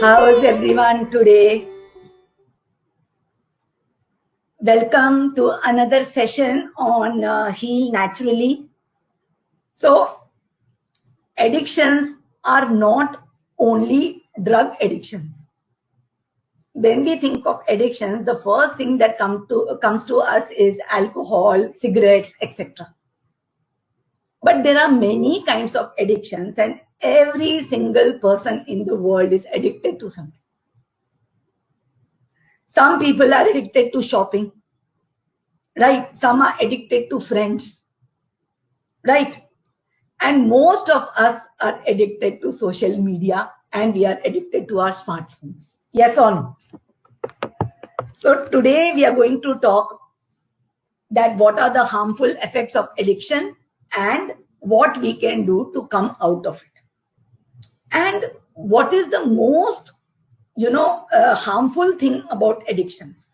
How's everyone today? Welcome to another session on Heal Naturally. So, addictions are not only drug addictions. When we think of addictions, the first thing that comes to us is alcohol, cigarettes, etc. But there are many kinds of addictions, and every single person in the world is addicted to something. Some people are addicted to shopping, right? Some are addicted to friends, right? And most of us are addicted to social media, and we are addicted to our smartphones. Yes or no? So today we are going to talk that what are the harmful effects of addiction and what we can do to come out of it. And what is the most, harmful thing about addictions?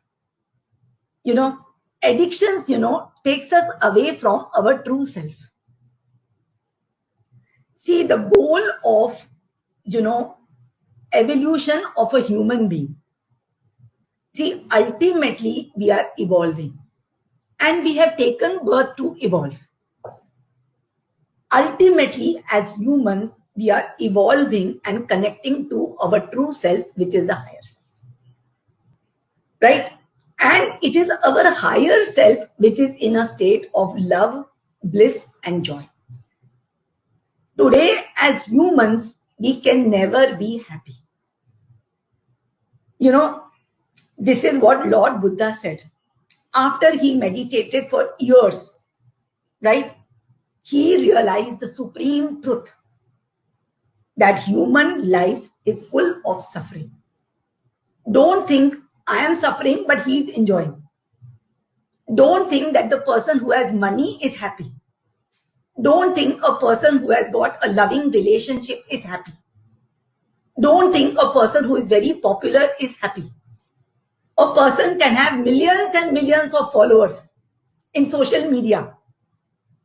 Addictions, takes us away from our true self. See, the goal of, evolution of a human being. See, ultimately, we are evolving and we have taken birth to evolve. Ultimately, as humans, we are evolving and connecting to our true self, which is the higher self. Right? And it is our higher self which is in a state of love, bliss, and joy. Today, as humans, we can never be happy. This is what Lord Buddha said. After he meditated for years, right? He realized the supreme truth that human life is full of suffering. Don't think I am suffering, but he is enjoying. Don't think that the person who has money is happy. Don't think a person who has got a loving relationship is happy. Don't think a person who is very popular is happy. A person can have millions and millions of followers in social media,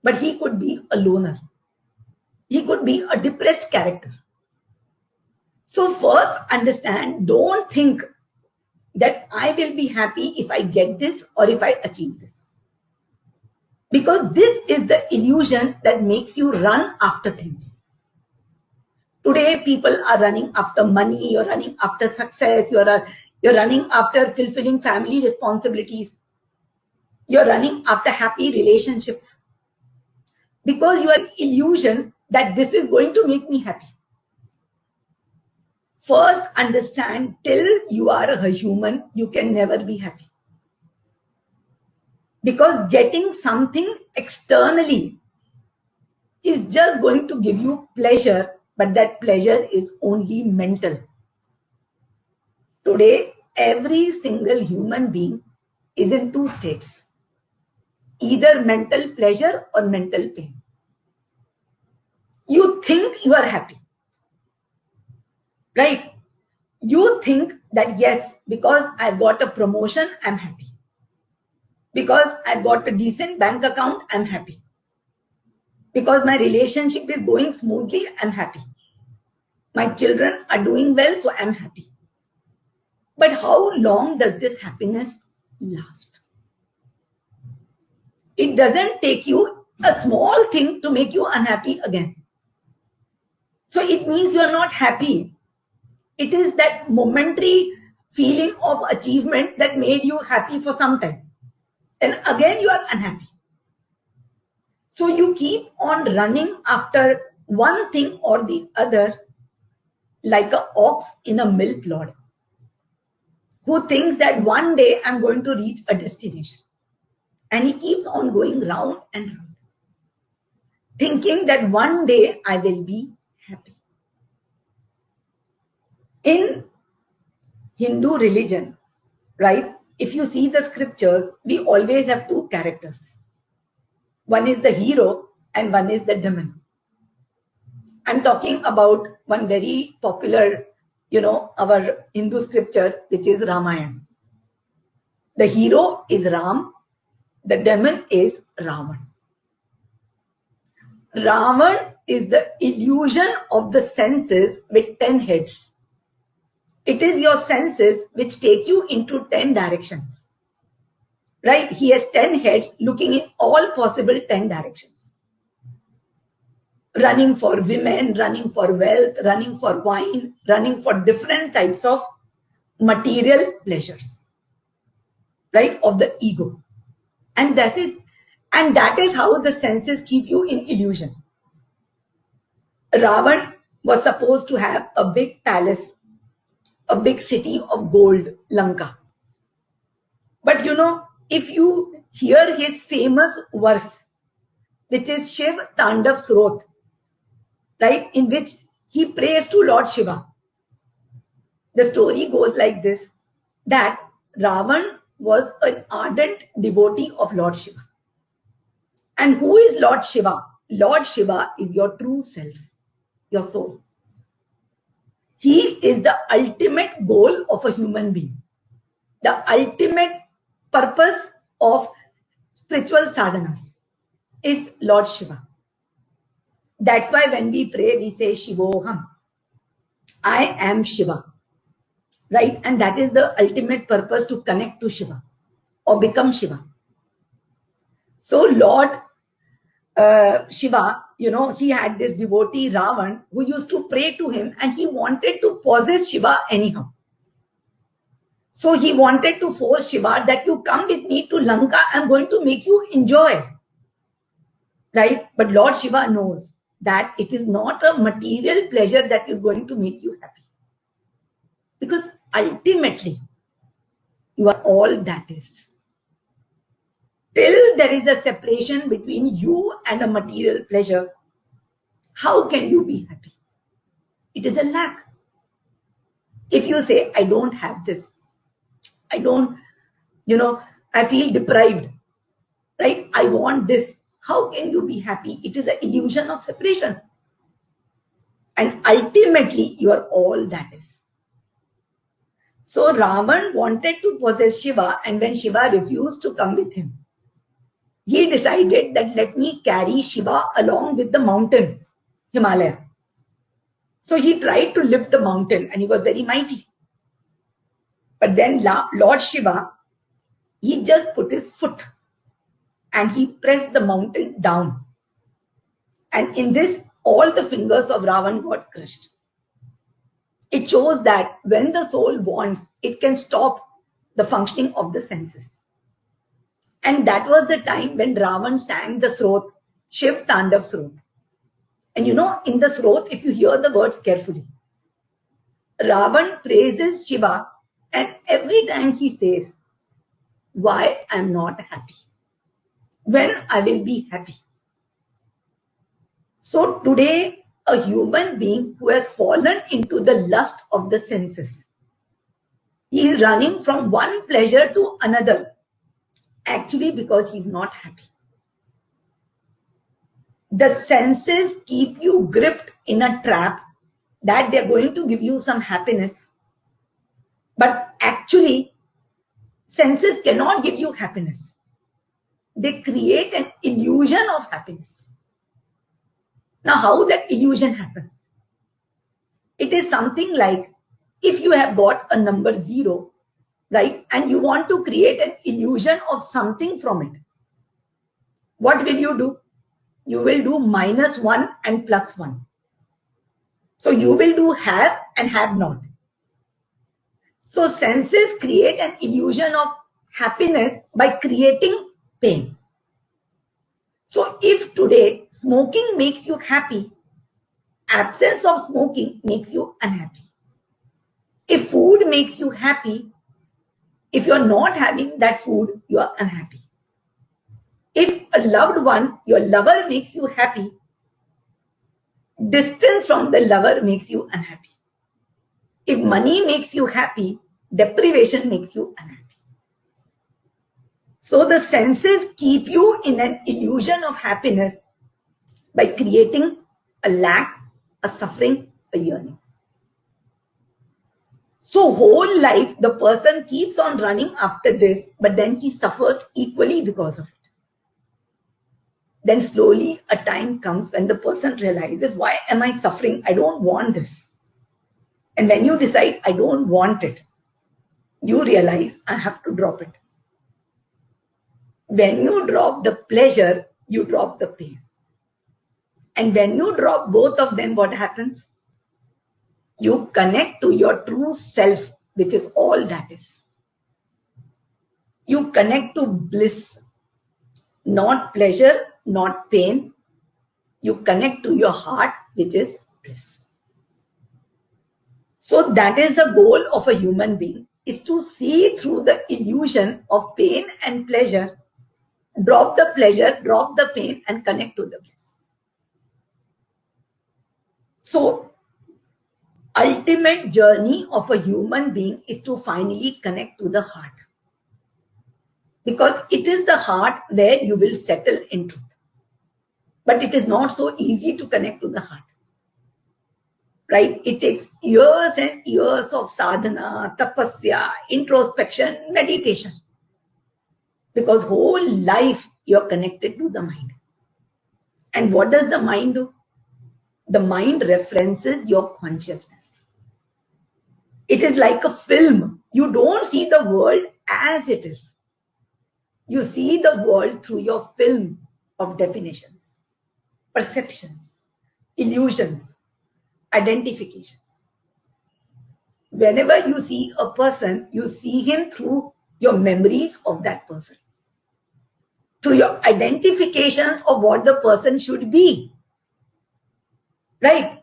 but he could be a loner. He could be a depressed character. So first understand, don't think that I will be happy if I get this or if I achieve this. Because this is the illusion that makes you run after things. Today, people are running after money, you're running after success, you're running after fulfilling family responsibilities. You're running after happy relationships. Because you are illusion that this is going to make me happy. First, understand, till you are a human, you can never be happy. Because getting something externally is just going to give you pleasure, but that pleasure is only mental. Today, every single human being is in two states, either mental pleasure or mental pain. You think you are happy, right? You think that yes, because I've got a promotion, I'm happy. Because I've got a decent bank account, I'm happy. Because my relationship is going smoothly, I'm happy. My children are doing well, so I'm happy. But how long does this happiness last? It doesn't take you a small thing to make you unhappy again. So it means you are not happy. It is that momentary feeling of achievement that made you happy for some time. And again you are unhappy. So you keep on running after one thing or the other like an ox in a milk lord who thinks that one day I'm going to reach a destination. And he keeps on going round and round, thinking that one day I will be happy. In Hindu religion, right, if you see the scriptures, we always have two characters. One is the hero and one is the demon. I'm talking about one very popular, our Hindu scripture, which is Ramayana. The hero is Ram, the demon is Ravan. Ravan is the illusion of the senses with 10 heads. It is your senses which take you into 10 directions. Right? He has 10 heads looking in all possible 10 directions. Running for women, running for wealth, running for wine, running for different types of material pleasures, right, of the ego. And that's it. And that is how the senses keep you in illusion. Ravan was supposed to have a big palace, a big city of gold, Lanka. But you know, if you hear his famous verse, which is Shiv Tandav Srot, right, in which he prays to Lord Shiva. The story goes like this, that Ravan was an ardent devotee of Lord Shiva. And who is Lord Shiva? Lord Shiva is your true self, your soul. He is the ultimate goal of a human being, the ultimate purpose of spiritual sadhanas is Lord Shiva. That's why when we pray, we say Shivoham. I am Shiva. Right? And that is the ultimate purpose, to connect to Shiva or become Shiva. So Lord Shiva, you know, he had this devotee Ravan who used to pray to him, and he wanted to possess Shiva anyhow. So he wanted to force Shiva that you come with me to Lanka, I'm going to make you enjoy. Right? But Lord Shiva knows that it is not a material pleasure that is going to make you happy. Because ultimately, you are all that is. Till there is a separation between you and a material pleasure, how can you be happy? It is a lack. If you say, I don't have this, I don't, you know, I feel deprived, right? I want this. How can you be happy? It is an illusion of separation. And ultimately, you are all that is. So Ravan wanted to possess Shiva, and when Shiva refused to come with him, he decided that let me carry Shiva along with the mountain, Himalaya. So he tried to lift the mountain, and he was very mighty. But then Lord Shiva, he just put his foot and he pressed the mountain down. And in this, all the fingers of Ravan got crushed. It shows that when the soul wants, it can stop the functioning of the senses. And that was the time when Ravan sang the Srot, Shiv Tandav Srot. And you know, in the Srot, if you hear the words carefully, Ravan praises Shiva, and every time he says, why I'm not happy? When I will be happy? So today, a human being who has fallen into the lust of the senses, he is running from one pleasure to another, actually because he's not happy. The senses keep you gripped in a trap that they're going to give you some happiness. But actually, senses cannot give you happiness. They create an illusion of happiness. Now, how that illusion happens? It is something like if you have got a number 0, right, and you want to create an illusion of something from it. What will you do? You will do -1 and +1. So you will do have and have not. So senses create an illusion of happiness by creating pain. So if today smoking makes you happy, absence of smoking makes you unhappy. If food makes you happy, if you're not having that food, you are unhappy. If a loved one, your lover makes you happy, distance from the lover makes you unhappy. If money makes you happy, deprivation makes you unhappy. So the senses keep you in an illusion of happiness by creating a lack, a suffering, a yearning. So whole life, the person keeps on running after this, but then he suffers equally because of it. Then slowly a time comes when the person realizes, why am I suffering? I don't want this. And when you decide, I don't want it, you realize I have to drop it. When you drop the pleasure, you drop the pain. And when you drop both of them, what happens? You connect to your true self, which is all that is. You connect to bliss, not pleasure, not pain. You connect to your heart, which is bliss. So that is the goal of a human being, is to see through the illusion of pain and pleasure, drop the pleasure, drop the pain, and connect to the bliss. So ultimate journey of a human being is to finally connect to the heart. Because it is the heart where you will settle in truth. But it is not so easy to connect to the heart. Right? It takes years and years of sadhana, tapasya, introspection, meditation. Because whole life you're connected to the mind. And what does the mind do? The mind references your consciousness. It is like a film. You don't see the world as it is. You see the world through your film of definitions, perceptions, illusions, identifications. Whenever you see a person, you see him through your memories of that person, through your identifications of what the person should be. Right?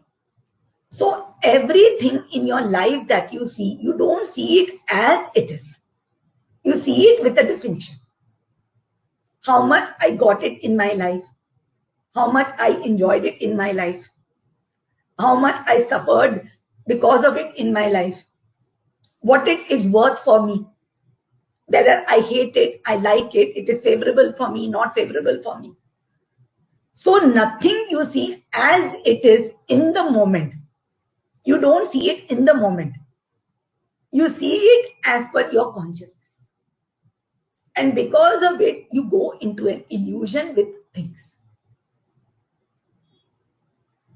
So everything in your life that you see, you don't see it as it is. You see it with a definition. How much I got it in my life, how much I enjoyed it in my life, how much I suffered because of it in my life, what it's worth for me, whether I hate it, I like it, it is favorable for me, not favorable for me. So nothing you see as it is in the moment. You don't see it in the moment. You see it as per your consciousness. And because of it, you go into an illusion with things.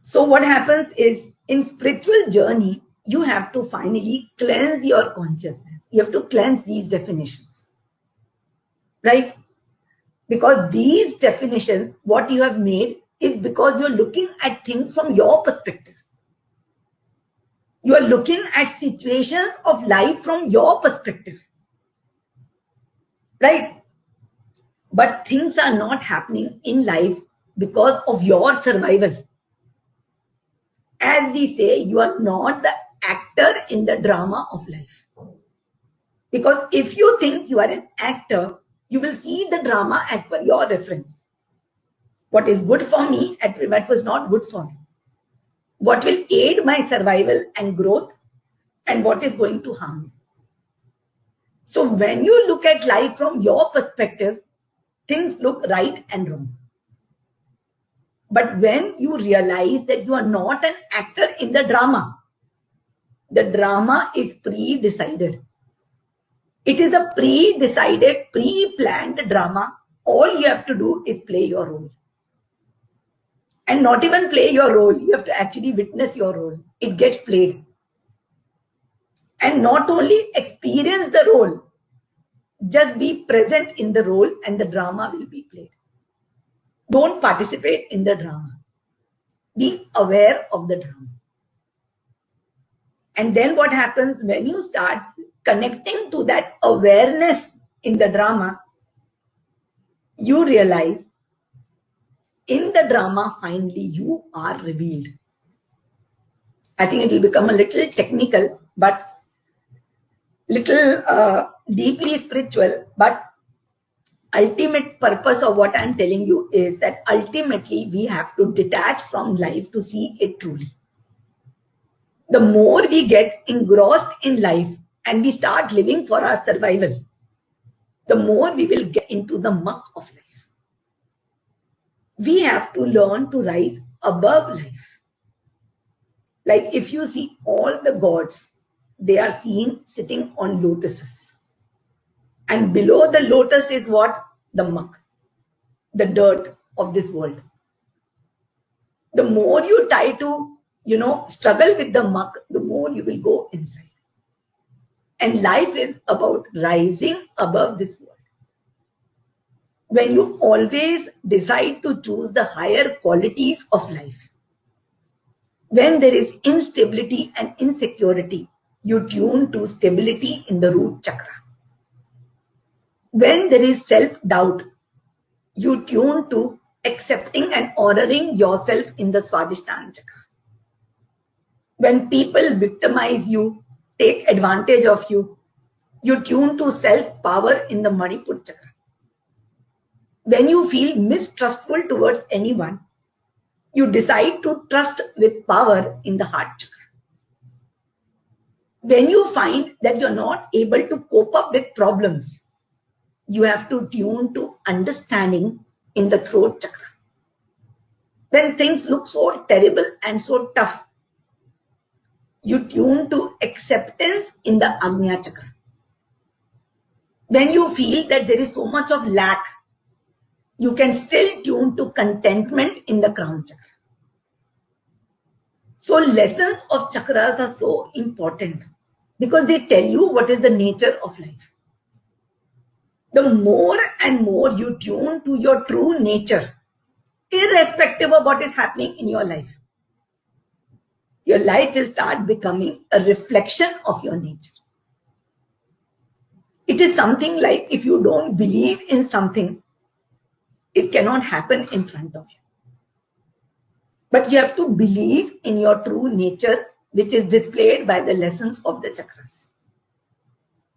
So what happens is, in spiritual journey, you have to finally cleanse your consciousness. You have to cleanse these definitions. Right? Because these definitions, what you have made is because you're looking at things from your perspective. You are looking at situations of life from your perspective. Right? But things are not happening in life because of your survival. As we say, you are not the actor in the drama of life. Because if you think you are an actor, you will see the drama as per your reference. What is good for me at what was not good for me. What will aid my survival and growth, and what is going to harm me. So when you look at life from your perspective, things look right and wrong. But when you realize that you are not an actor in the drama is pre-decided. It is a pre-decided, pre-planned drama. All you have to do is play your role. And not even play your role, you have to actually witness your role. It gets played. And not only experience the role, just be present in the role and the drama will be played. Don't participate in the drama. Be aware of the drama. And then what happens when you start connecting to that awareness in the drama, you realize in the drama, finally, you are revealed. I think it will become a little technical, but little deeply spiritual, but ultimate purpose of what I'm telling you is that ultimately we have to detach from life to see it truly. The more we get engrossed in life and we start living for our survival, the more we will get into the muck of life. We have to learn to rise above life. Like if you see all the gods, they are seen sitting on lotuses. And below the lotus is what? The muck, the dirt of this world. The more you try to struggle with the muck, the more you will go inside. And life is about rising above this world. When you always decide to choose the higher qualities of life, when there is instability and insecurity, you tune to stability in the root chakra. When there is self-doubt, you tune to accepting and honoring yourself in the Swadhisthana chakra. When people victimize you, take advantage of you, you tune to self-power in the Manipur chakra. When you feel mistrustful towards anyone, you decide to trust with power in the heart chakra. When you find that you're not able to cope up with problems, you have to tune to understanding in the throat chakra. When things look so terrible and so tough, you tune to acceptance in the Agnya chakra. When you feel that there is so much of lack, you can still tune to contentment in the crown chakra. So lessons of chakras are so important because they tell you what is the nature of life. The more and more you tune to your true nature, irrespective of what is happening in your life, your life will start becoming a reflection of your nature. It is something like if you don't believe in something, it cannot happen in front of you. But you have to believe in your true nature, which is displayed by the lessons of the chakras,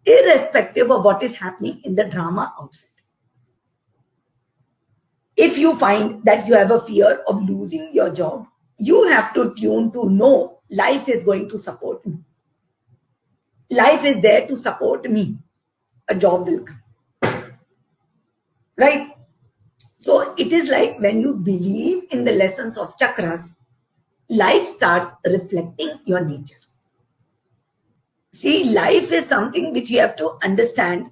irrespective of what is happening in the drama outside. If you find that you have a fear of losing your job, you have to tune to know life is going to support me. Life is there to support me. A job will come. Right? So it is like when you believe in the lessons of chakras, life starts reflecting your nature. See, life is something which you have to understand.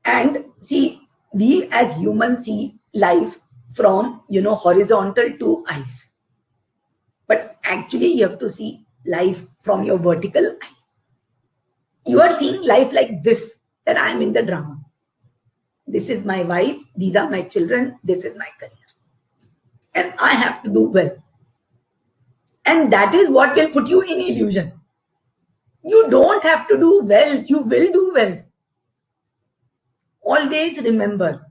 And see, we as humans see life from, horizontal to eyes. But actually you have to see life from your vertical eye. You are seeing life like this, that I am in the drama. This is my wife, these are my children, this is my career. And I have to do well. And that is what will put you in illusion. You don't have to do well, you will do well. Always remember,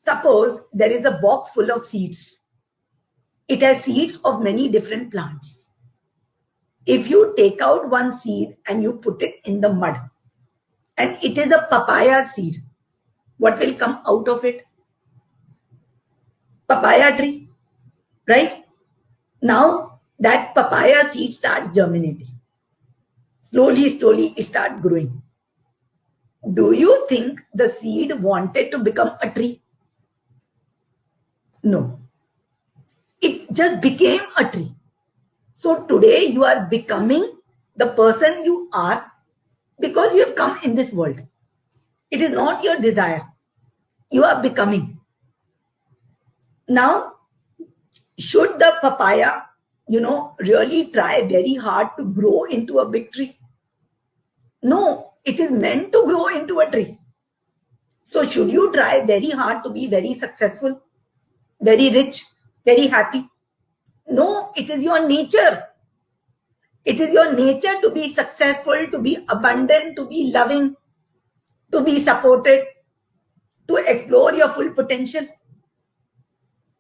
suppose there is a box full of seeds. It has seeds of many different plants. If you take out one seed and you put it in the mud, and it is a papaya seed, what will come out of it? Papaya tree, right? Now that papaya seed starts germinating. Slowly, it starts growing. Do you think the seed wanted to become a tree? No. It just became a tree. So today you are becoming the person you are because you have come in this world. It is not your desire. You are becoming. Now, should the papaya, really try very hard to grow into a big tree? No, it is meant to grow into a tree. So should you try very hard to be very successful, very rich, very happy? No, it is your nature. It is your nature to be successful, to be abundant, to be loving, to be supported, to explore your full potential.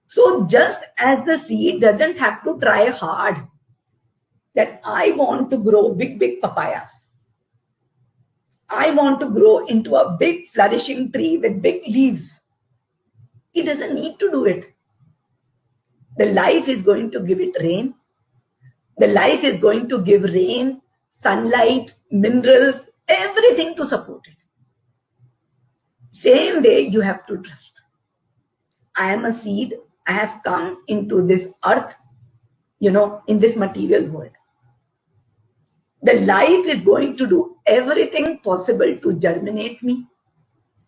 So just as the seed doesn't have to try hard that I want to grow big papayas. I want to grow into a big flourishing tree with big leaves. It doesn't need to do it. The life is going to give it rain. The life is going to give rain, sunlight, minerals, everything to support it. Same way you have to trust. I am a seed. I have come into this earth, in this material world. The life is going to do everything possible to germinate me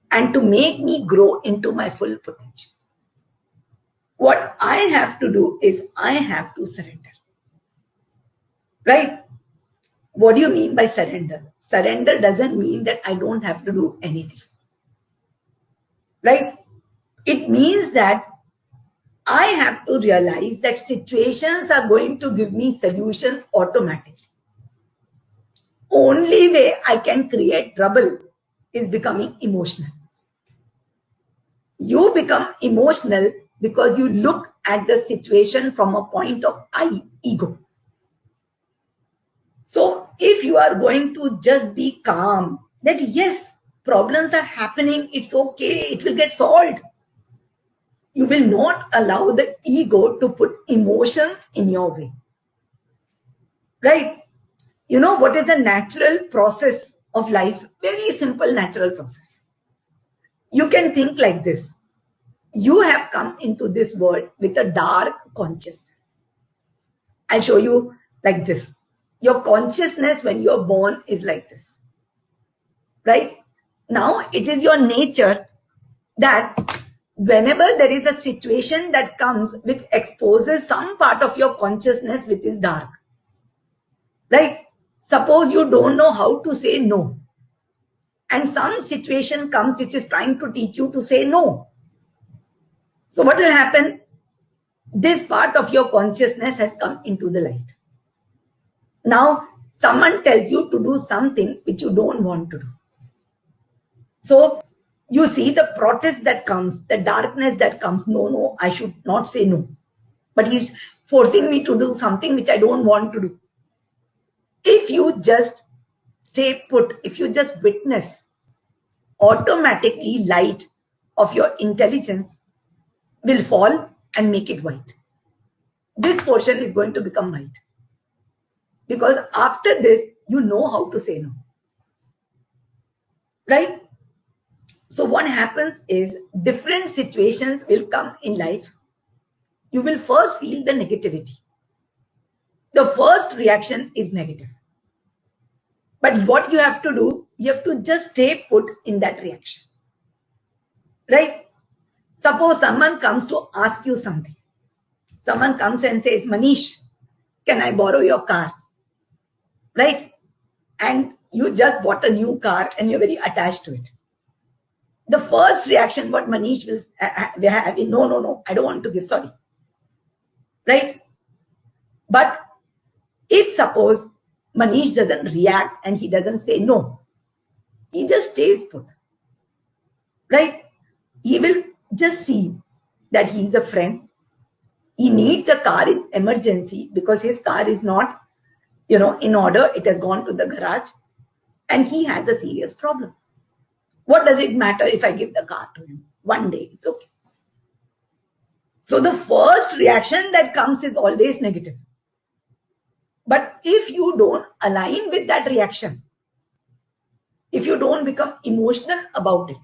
and to make me grow into my full potential. What I have to do is I have to surrender. Right? What do you mean by surrender? Surrender doesn't mean that I don't have to do anything. Right? It means that I have to realize that situations are going to give me solutions automatically. Only way I can create trouble is becoming emotional. You become emotional because you look at the situation from a point of ego. So if you are going to just be calm, that yes, problems are happening, it's okay, it will get solved. You will not allow the ego to put emotions in your way. Right? You know what is the natural process of life? Very simple natural process. You can think like this. You have come into this world with a dark consciousness. I'll show you like this. Your consciousness when you're born is like this. Right? Now it is your nature that whenever there is a situation that comes which exposes some part of your consciousness which is dark. Right? Suppose you don't know how to say no. And some situation comes which is trying to teach you to say no. So what will happen? This part of your consciousness has come into the light. Now, someone tells you to do something which you don't want to do. So you see the protest that comes, the darkness that comes. No, I should not say no. But he's forcing me to do something which I don't want to do. If you just stay put, if you just witness, automatically light of your intelligence will fall and make it white. This portion is going to become white. Because after this, you know how to say no. Right? So what happens is different situations will come in life. You will first feel the negativity. The first reaction is negative. But what you have to do, you have to just stay put in that reaction. Right? Suppose someone comes to ask you something. Someone comes and says, Manish, can I borrow your car? Right? And you just bought a new car and you're very attached to it. The first reaction what Manish will have is, no, I don't want to give, sorry. Right? But if suppose Manish doesn't react and he doesn't say no, he just stays put. Right? He will just see that he is a friend. He needs a car in emergency because his car is not, in order. It has gone to the garage and he has a serious problem. What does it matter if I give the car to him? One day, it's okay. So the first reaction that comes is always negative. But if you don't align with that reaction, if you don't become emotional about it,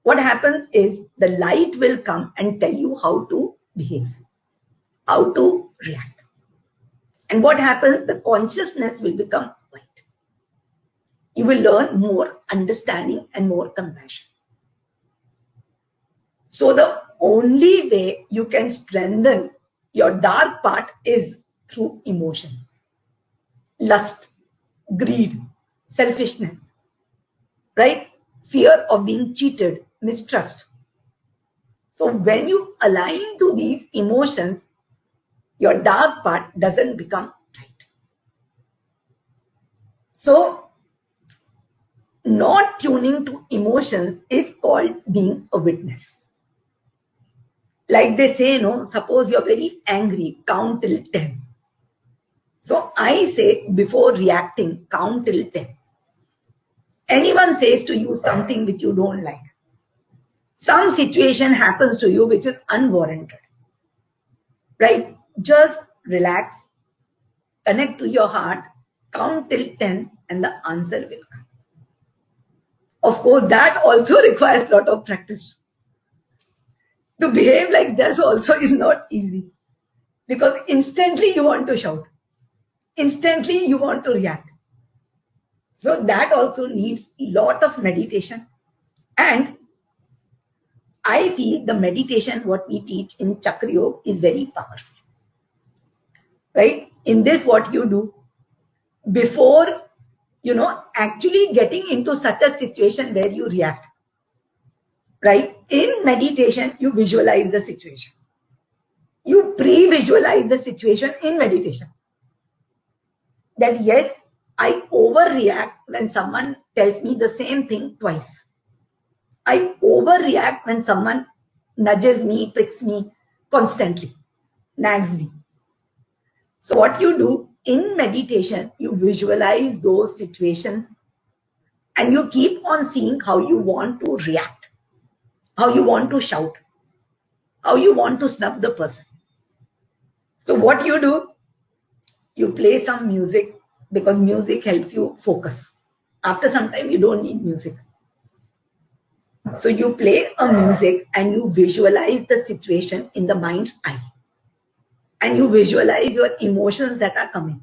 what happens is the light will come and tell you how to behave, how to react. And what happens? The consciousness will become white. You will learn more understanding and more compassion. So the only way you can strengthen your dark part is through emotions. Lust, greed, selfishness, right? Fear of being cheated, mistrust. So when you align to these emotions, your dark part doesn't become light. So not tuning to emotions is called being a witness. Like they say, suppose you're very angry, count till 10. So I say, before reacting, count till 10. Anyone says to you something which you don't like. Some situation happens to you which is unwarranted. Right? Just relax, connect to your heart, count till 10 and the answer will come. Of course, that also requires a lot of practice. To behave like this also is not easy. Because instantly you want to shout. Instantly you want to react. So that also needs a lot of meditation. And I feel the meditation what we teach in Chakra Yoga is very powerful. Right? In this, what you do before, actually getting into such a situation where you react. Right? In meditation, you visualize the situation. You pre-visualize the situation in meditation. That yes, I overreact when someone tells me the same thing twice. I overreact when someone nudges me, tricks me constantly, nags me. So what you do in meditation, you visualize those situations and you keep on seeing how you want to react, how you want to shout, how you want to snub the person. So what you do, you play some music because music helps you focus. After some time, you don't need music. So you play a music and you visualize the situation in the mind's eye. And you visualize your emotions that are coming.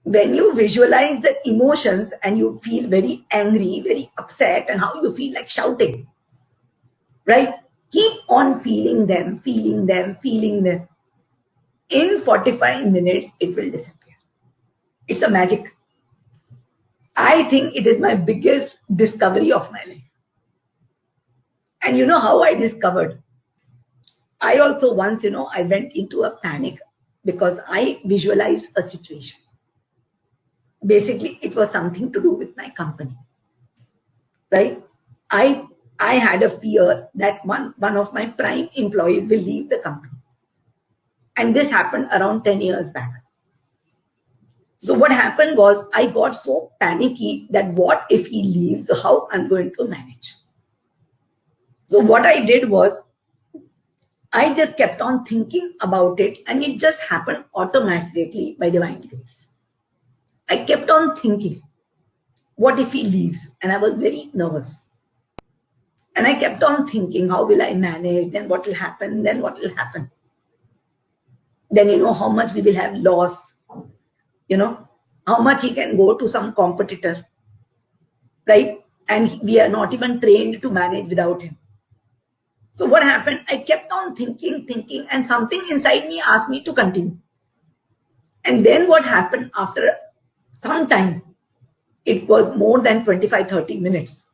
When you visualize the emotions and you feel very angry, very upset, and how you feel like shouting, right? Keep on feeling them, feeling them, feeling them. In 45 minutes, it will disappear. It's a magic. I think it is my biggest discovery of my life. And you know how I discovered? I also once, I went into a panic because I visualized a situation. Basically, it was something to do with my company, right? I had a fear that one of my prime employees will leave the company. And this happened around 10 years back. So what happened was I got so panicky that what if he leaves, how I'm going to manage? So what I did was I just kept on thinking about it and it just happened automatically by divine grace. I kept on thinking, what if he leaves? And I was very nervous. And I kept on thinking, how will I manage? Then what will happen? Then what will happen? Then, how much we will have loss, how much he can go to some competitor, right? And we are not even trained to manage without him. So what happened? I kept on thinking, and something inside me asked me to continue. And then what happened after some time, it was more than 25-30 minutes,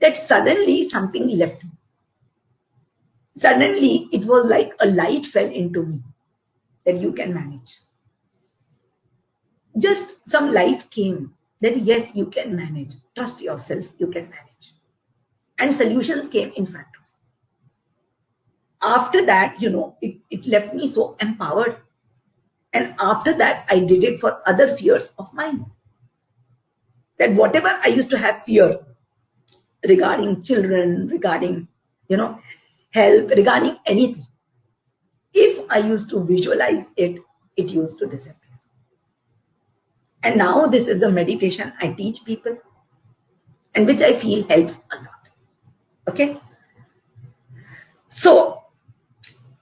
that suddenly something left me. Suddenly it was like a light fell into me that you can manage. Just some light came that yes, you can manage. Trust yourself, you can manage. And solutions came in front of me. After that, it left me so empowered. And after that, I did it for other fears of mine. That whatever I used to have fear regarding children, regarding, health, regarding anything, if I used to visualize it, it used to disappear. And now this is a meditation I teach people and which I feel helps a lot. Okay. So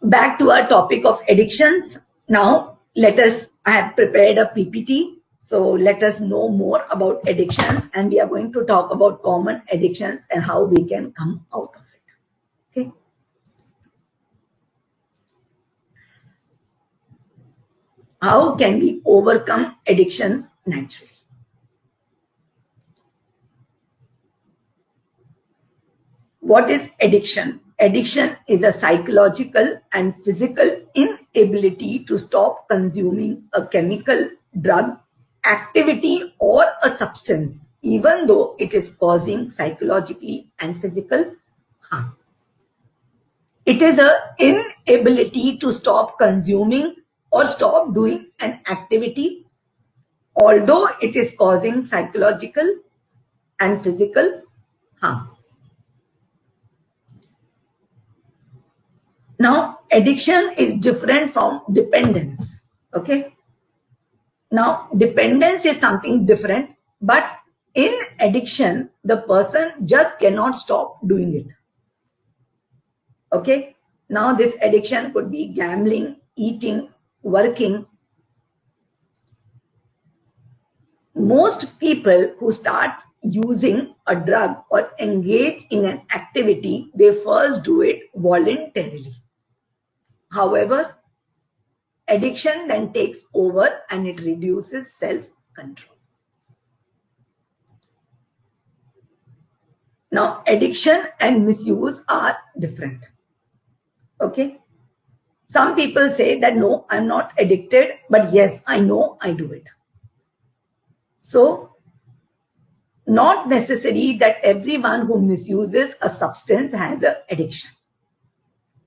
back to our topic of addictions. Now I have prepared a PPT. So let us know more about addictions and we are going to talk about common addictions and how we can come out of it. Okay. How can we overcome addictions naturally? What is addiction? Addiction is a psychological and physical inability to stop consuming a chemical, drug, activity, or a substance, even though it is causing psychologically and physical harm. It is an inability to stop consuming or stop doing an activity, although it is causing psychological and physical harm. Now, addiction is different from dependence. Okay. Now, dependence is something different, but in addiction, the person just cannot stop doing it. Okay. Now, this addiction could be gambling, eating, working. Most people who start using a drug or engage in an activity, they first do it voluntarily. However, addiction then takes over and it reduces self-control. Now, addiction and misuse are different. Okay? Some people say that no, I'm not addicted, but yes, I know I do it. So, not necessary that everyone who misuses a substance has an addiction.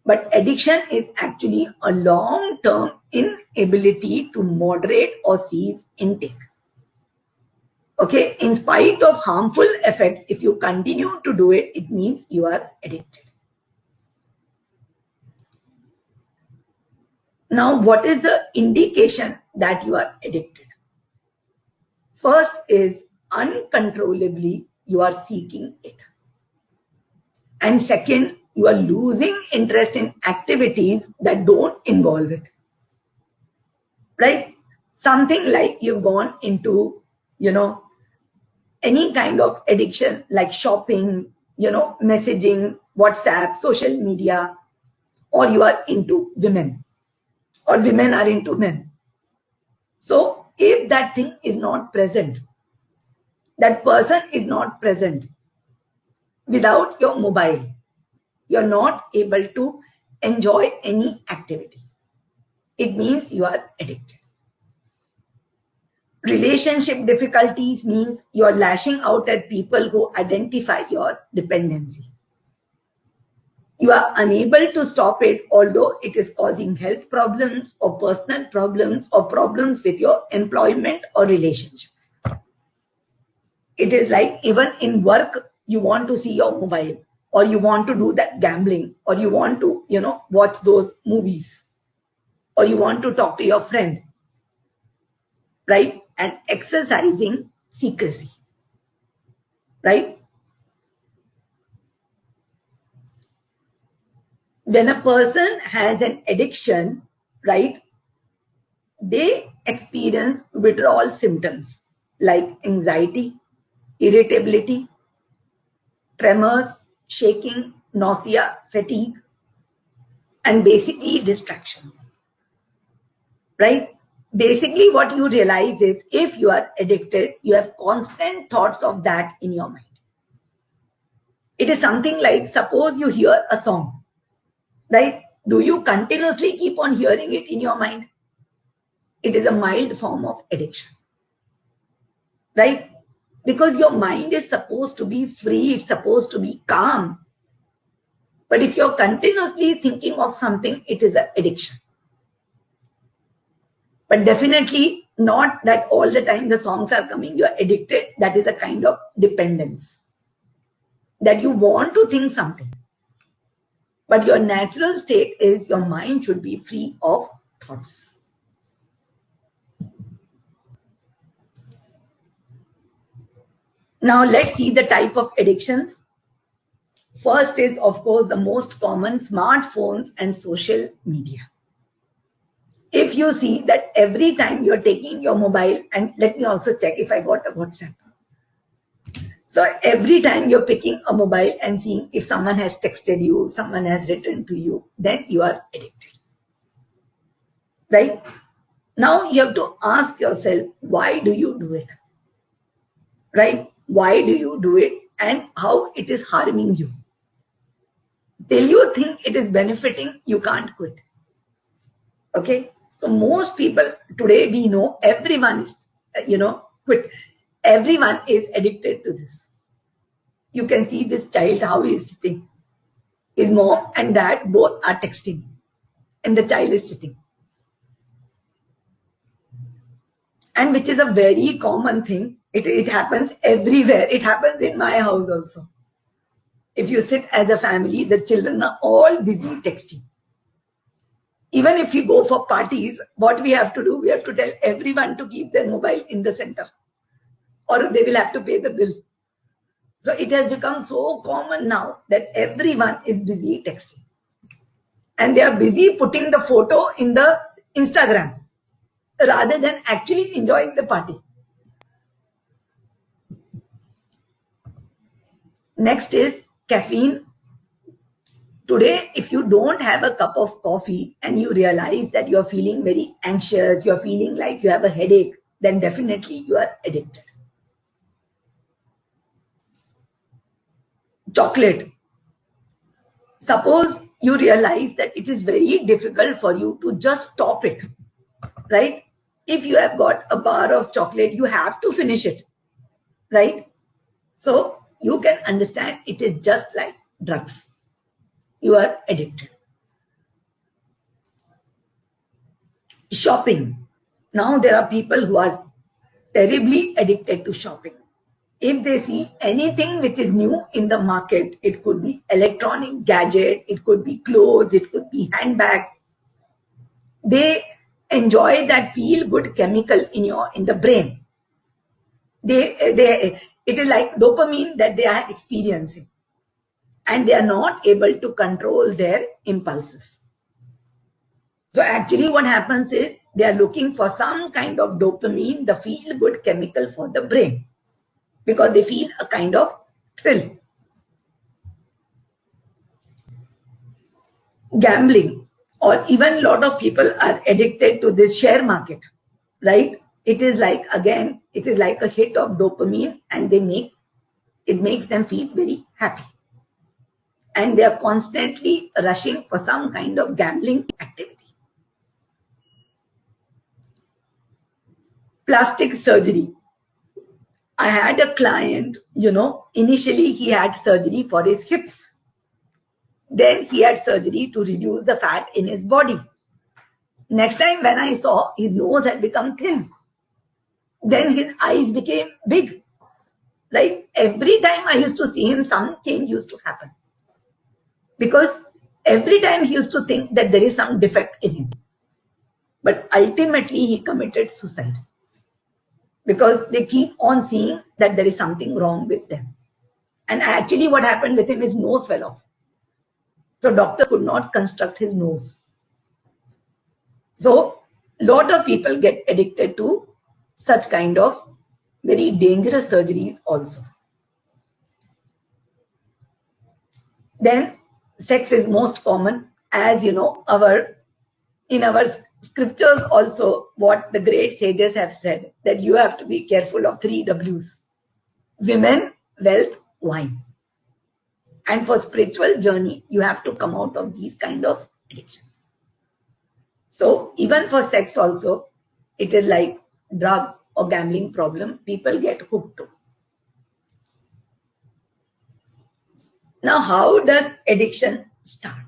But addiction is actually a long-term inability to moderate or cease intake. Okay, in spite of harmful effects, if you continue to do it, it means you are addicted. Now, what is the indication that you are addicted? First is uncontrollably you are seeking it. And second, you are losing interest in activities that don't involve it. Right? Something like you've gone into, any kind of addiction like shopping, messaging, WhatsApp, social media, or you are into women, or women are into men. So if that thing is not present, that person is not present, without your mobile, you're not able to enjoy any activity. It means you are addicted. Relationship difficulties means you're lashing out at people who identify your dependency. You are unable to stop it, although it is causing health problems or personal problems or problems with your employment or relationships. It is like even in work, you want to see your mobile, or you want to do that gambling, or you want to, watch those movies, or you want to talk to your friend, right? And exercising secrecy, right? When a person has an addiction, right, they experience withdrawal symptoms like anxiety, irritability, tremors, shaking, nausea, fatigue, and basically distractions, right? Basically, what you realize is if you are addicted, you have constant thoughts of that in your mind. It is something like, suppose you hear a song, right? Do you continuously keep on hearing it in your mind? It is a mild form of addiction, right? Because your mind is supposed to be free, it's supposed to be calm. But if you're continuously thinking of something, it is an addiction. But definitely not that all the time the songs are coming, you're addicted. That is a kind of dependence. That you want to think something. But your natural state is your mind should be free of thoughts. Now let's see the type of addictions. First is, of course, the most common, smartphones and social media. If you see that every time you're taking your mobile, and let me also check if I got a WhatsApp. So every time you're picking a mobile and seeing if someone has texted you, someone has written to you, then you are addicted. Right? Now you have to ask yourself, why do you do it? Right? Why do you do it and how it is harming you? Till you think it is benefiting, you can't quit. Okay? So most people today, we know everyone is, quit. Everyone is addicted to this. You can see this child, how he is sitting. His mom and dad both are texting. And the child is sitting. And which is a very common thing. It happens everywhere. It happens in my house also. If you sit as a family, the children are all busy texting. Even if we go for parties, what we have to do, we have to tell everyone to keep their mobile in the center. Or they will have to pay the bill. So it has become so common now that everyone is busy texting. And they are busy putting the photo in the Instagram rather than actually enjoying the party. Next is caffeine. Today, if you don't have a cup of coffee and you realize that you're feeling very anxious, you're feeling like you have a headache, then definitely you are addicted. Chocolate. Suppose you realize that it is very difficult for you to just stop it, right? If you have got a bar of chocolate, you have to finish it, right? So you can understand it is just like drugs. You are addicted. Shopping. Now there are people who are terribly addicted to shopping. If they see anything which is new in the market, it could be electronic gadget, it could be clothes, it could be handbag. They enjoy that feel good chemical in the brain. It is like dopamine that they are experiencing, and they are not able to control their impulses. So actually what happens is they are looking for some kind of dopamine, the feel good chemical for the brain, because they feel a kind of thrill. Gambling, or even a lot of people are addicted to this share market, right? It is like, again, it is like a hit of dopamine, and it makes them feel very happy. And they are constantly rushing for some kind of gambling activity. Plastic surgery. I had a client, initially he had surgery for his hips. Then he had surgery to reduce the fat in his body. Next time when I saw, his nose had become thin. Then his eyes became big. Right? Every time I used to see him, some change used to happen. Because every time he used to think that there is some defect in him. But ultimately he committed suicide. Because they keep on seeing that there is something wrong with them. And actually what happened with him, his nose fell off. So doctors could not construct his nose. So a lot of people get addicted to such kind of very dangerous surgeries also. Then sex is most common. As you know, in our scriptures also, what the great sages have said, that you have to be careful of 3 W's: women, wealth, wine. And for spiritual journey, you have to come out of these kind of addictions. So even for sex also, it is like drug or gambling problem, people get hooked to. Now, how does addiction start?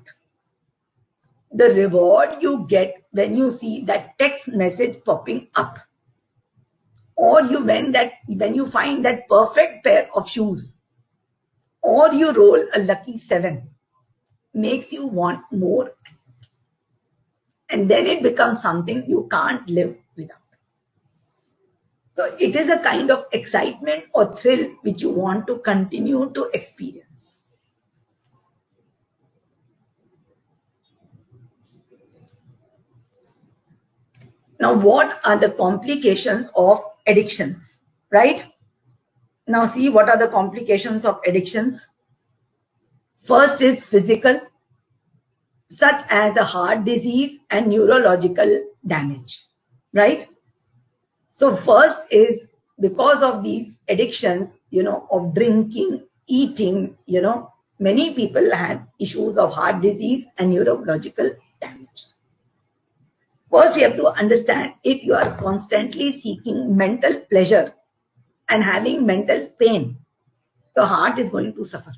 The reward you get when you see that text message popping up, or when you find that perfect pair of shoes, or you roll a lucky 7, makes you want more. And then it becomes something you can't live without. So it is a kind of excitement or thrill which you want to continue to experience. Now, what are the complications of addictions, right? Now, see what are the complications of addictions. First is physical, such as the heart disease and neurological damage, right? So first is because of these addictions, of drinking, eating, many people have issues of heart disease and neurological damage. First, you have to understand, if you are constantly seeking mental pleasure and having mental pain, your heart is going to suffer.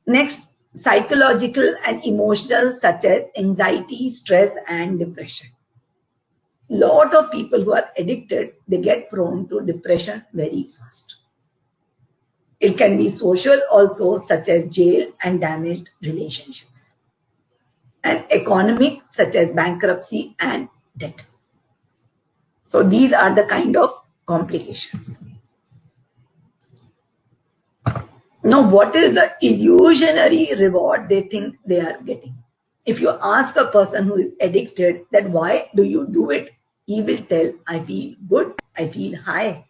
Next, psychological and emotional, such as anxiety, stress, and depression. Lot of people who are addicted, they get prone to depression very fast. It can be social also, such as jail and damaged relationships. And economic, such as bankruptcy and debt. So these are the kind of complications. Now, what is the illusionary reward they think they are getting? If you ask a person who is addicted that why do you do it, he will tell, I feel good, I feel high,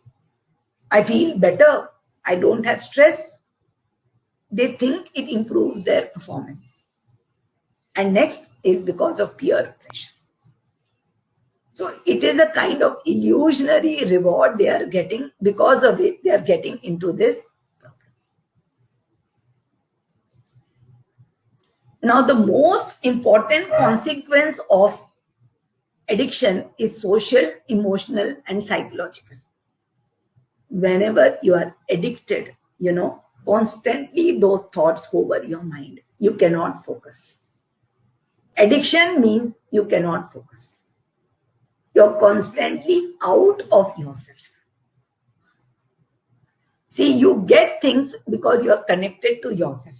I feel better, I don't have stress. They think it improves their performance. And next is because of peer pressure. So it is a kind of illusionary reward they are getting. Because of it, they are getting into this problem. Now, the most important consequence of addiction is social, emotional, and psychological. Whenever you are addicted, constantly those thoughts hover your mind. You cannot focus. Addiction means you cannot focus. You're constantly out of yourself. See, you get things because you are connected to yourself.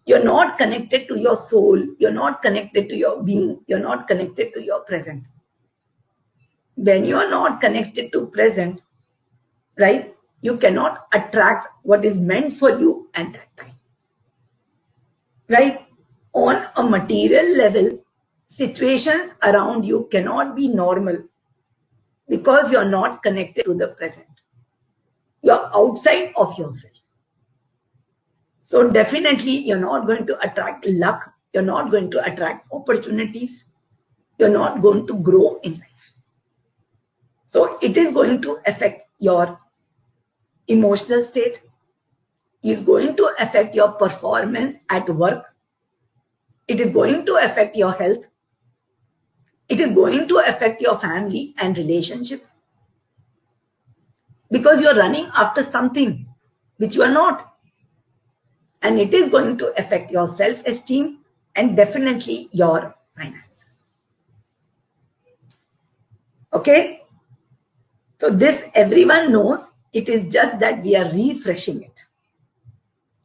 You're not connected to your soul. You're not connected to your being. You're not connected to your present. When you are not connected to present, right, you cannot attract what is meant for you at that time. Right? On a material level, situations around you cannot be normal because you're not connected to the present. You're outside of yourself. So definitely you're not going to attract luck. You're not going to attract opportunities. You're not going to grow in life. So it is going to affect your emotional state. It is going to affect your performance at work. It is going to affect your health. It is going to affect your family and relationships. Because you're running after something which you are not. And it is going to affect your self-esteem and definitely your finances. Okay? So this everyone knows. It is just that we are refreshing it.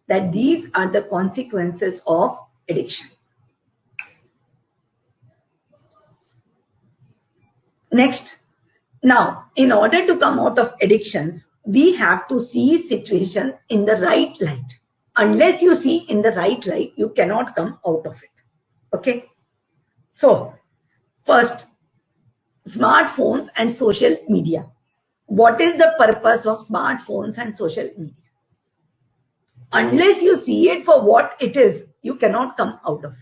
That these are the consequences of addiction. Next, now, in order to come out of addictions, we have to see situations in the right light. Unless you see in the right light, you cannot come out of it. Okay? So, first, smartphones and social media. What is the purpose of smartphones and social media? Unless you see it for what it is, you cannot come out of it.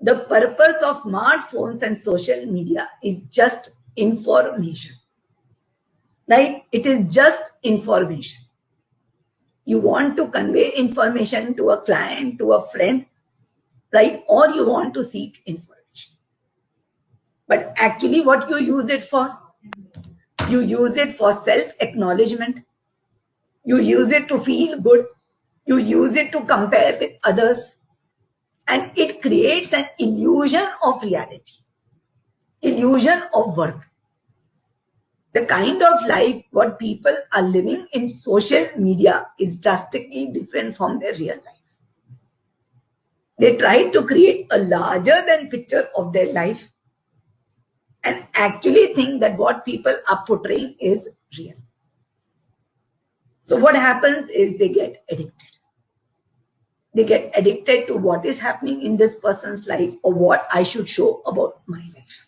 The purpose of smartphones and social media is just information. Right? It is just information. You want to convey information to a client, to a friend, right? Or you want to seek information. But actually what you use it for? You use it for self-acknowledgement. You use it to feel good. You use it to compare with others. And it creates an illusion of reality. Illusion of worth. The kind of life what people are living in social media is drastically different from their real life. They try to create a larger than picture of their life and actually think that what people are portraying is real. So what happens is they get addicted. They get addicted to what is happening in this person's life or what I should show about my life.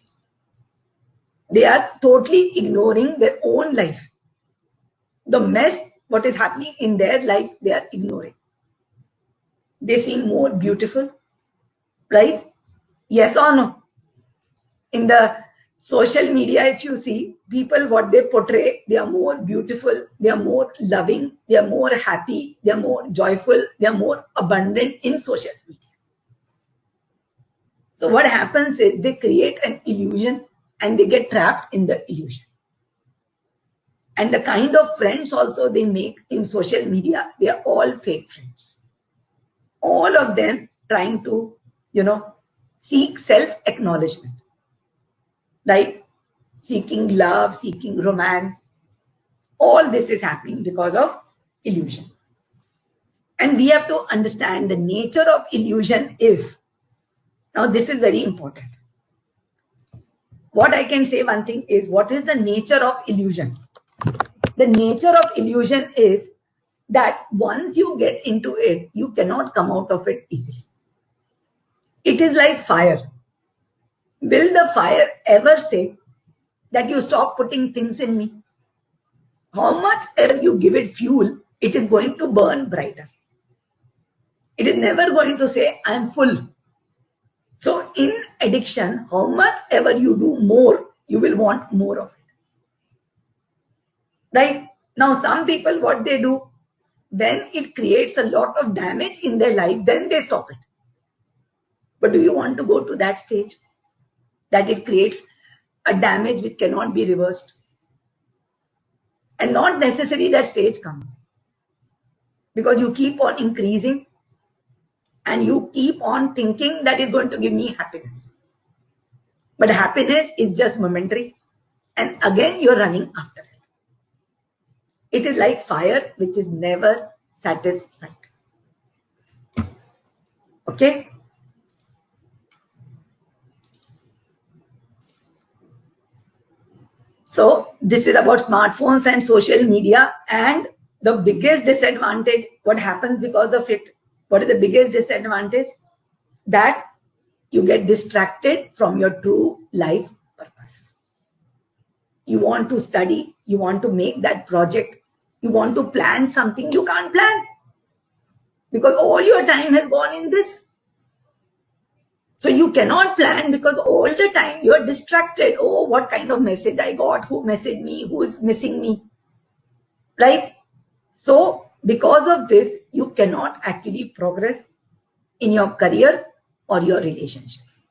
They are totally ignoring their own life. The mess, what is happening in their life, they are ignoring. They seem more beautiful, right? Yes or no? In the social media, if you see, people, what they portray, they are more beautiful, they are more loving, they are more happy, they are more joyful, they are more abundant in social media. So what happens is they create an illusion and they get trapped in the illusion. And the kind of friends also they make in social media, they are all fake friends. All of them trying to, seek self-acknowledgement, right? Seeking love, seeking romance. All this is happening because of illusion. And we have to understand the nature of illusion is, now this is very important. What I can say one thing is, what is the nature of illusion? The nature of illusion is that once you get into it, you cannot come out of it easily. It is like fire. Will the fire ever say that you stop putting things in me? How much ever you give it fuel, it is going to burn brighter. It is never going to say, I'm full. So in addiction, how much ever you do more, you will want more of it. Right? Now, some people, what they do, when it creates a lot of damage in their life, then they stop it. But do you want to go to that stage? That it creates a damage which cannot be reversed? And not necessarily that stage comes. Because you keep on increasing and you keep on thinking that is going to give me happiness. But happiness is just momentary. And again, you're running after it. It is like fire which is never satisfied. Okay? So this is about smartphones and social media, and the biggest disadvantage, what happens because of it? What is the biggest disadvantage? That you get distracted from your true life purpose. You want to study, you want to make that project, you want to plan something, you can't plan because all your time has gone in this. So you cannot plan because all the time you are distracted. Oh, what kind of message I got? Who messaged me? Who is missing me? Right? So because of this, you cannot actually progress in your career or your relationships.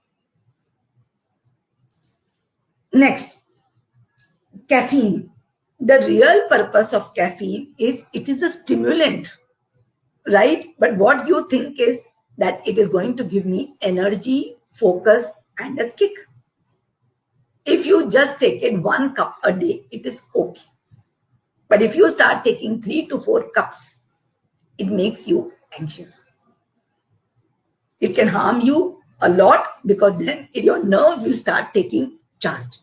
Next, caffeine. The real purpose of caffeine is it is a stimulant, right? But what you think is that it is going to give me energy, focus, and a kick. If you just take it 1 cup a day, it is okay. But if you start taking 3 to 4 cups, it makes you anxious. It can harm you a lot because then your nerves will start taking charge.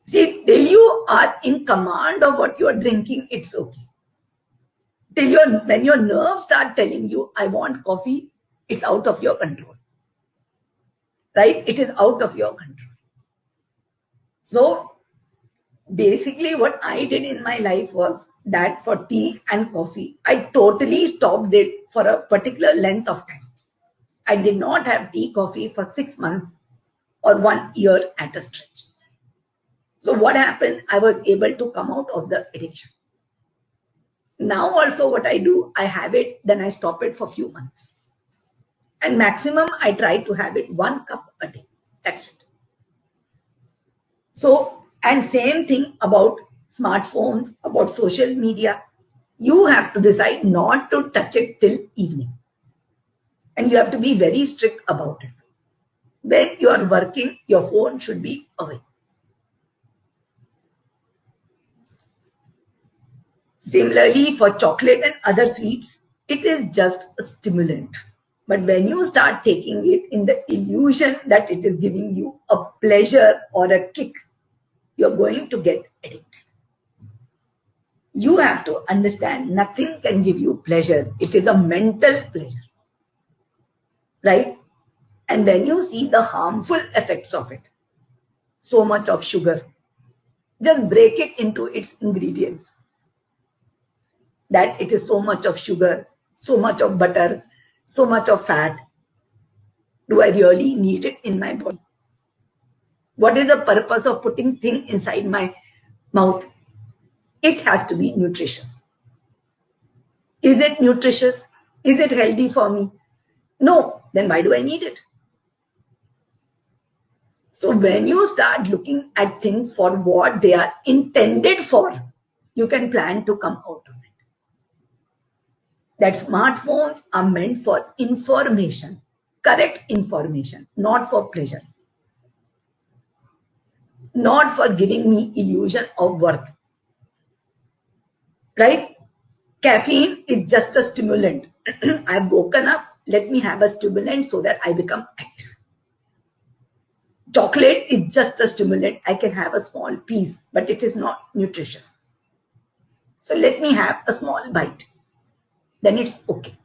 See, till you are in command of what you are drinking, it's okay. When your nerves start telling you, I want coffee, it's out of your control. Right? It is out of your control. So basically what I did in my life was that for tea and coffee, I totally stopped it for a particular length of time. I did not have tea, coffee for 6 months or 1 year at a stretch. So what happened? I was able to come out of the addiction. Now also what I do, I have it, then I stop it for a few months. And maximum, I try to have it 1 cup a day. That's it. So, and same thing about smartphones, about social media. You have to decide not to touch it till evening. And you have to be very strict about it. When you are working, your phone should be away. Similarly, for chocolate and other sweets, it is just a stimulant. But when you start taking it in the illusion that it is giving you a pleasure or a kick, you're going to get addicted. You have to understand nothing can give you pleasure. It is a mental pleasure. Right? And when you see the harmful effects of it, so much of sugar, just break it into its ingredients. That it is so much of sugar, so much of butter, so much of fat. Do I really need it in my body? What is the purpose of putting things inside my mouth? It has to be nutritious. Is it nutritious? Is it healthy for me? No, then why do I need it? So when you start looking at things for what they are intended for, you can plan to come out of it. That smartphones are meant for information, correct information, not for pleasure. Not for giving me illusion of worth. Right? Caffeine is just a stimulant. I've woken up, let me have a stimulant so that I become active. Chocolate is just a stimulant. I can have a small piece, but it is not nutritious. So let me have a small bite. Then it's okay.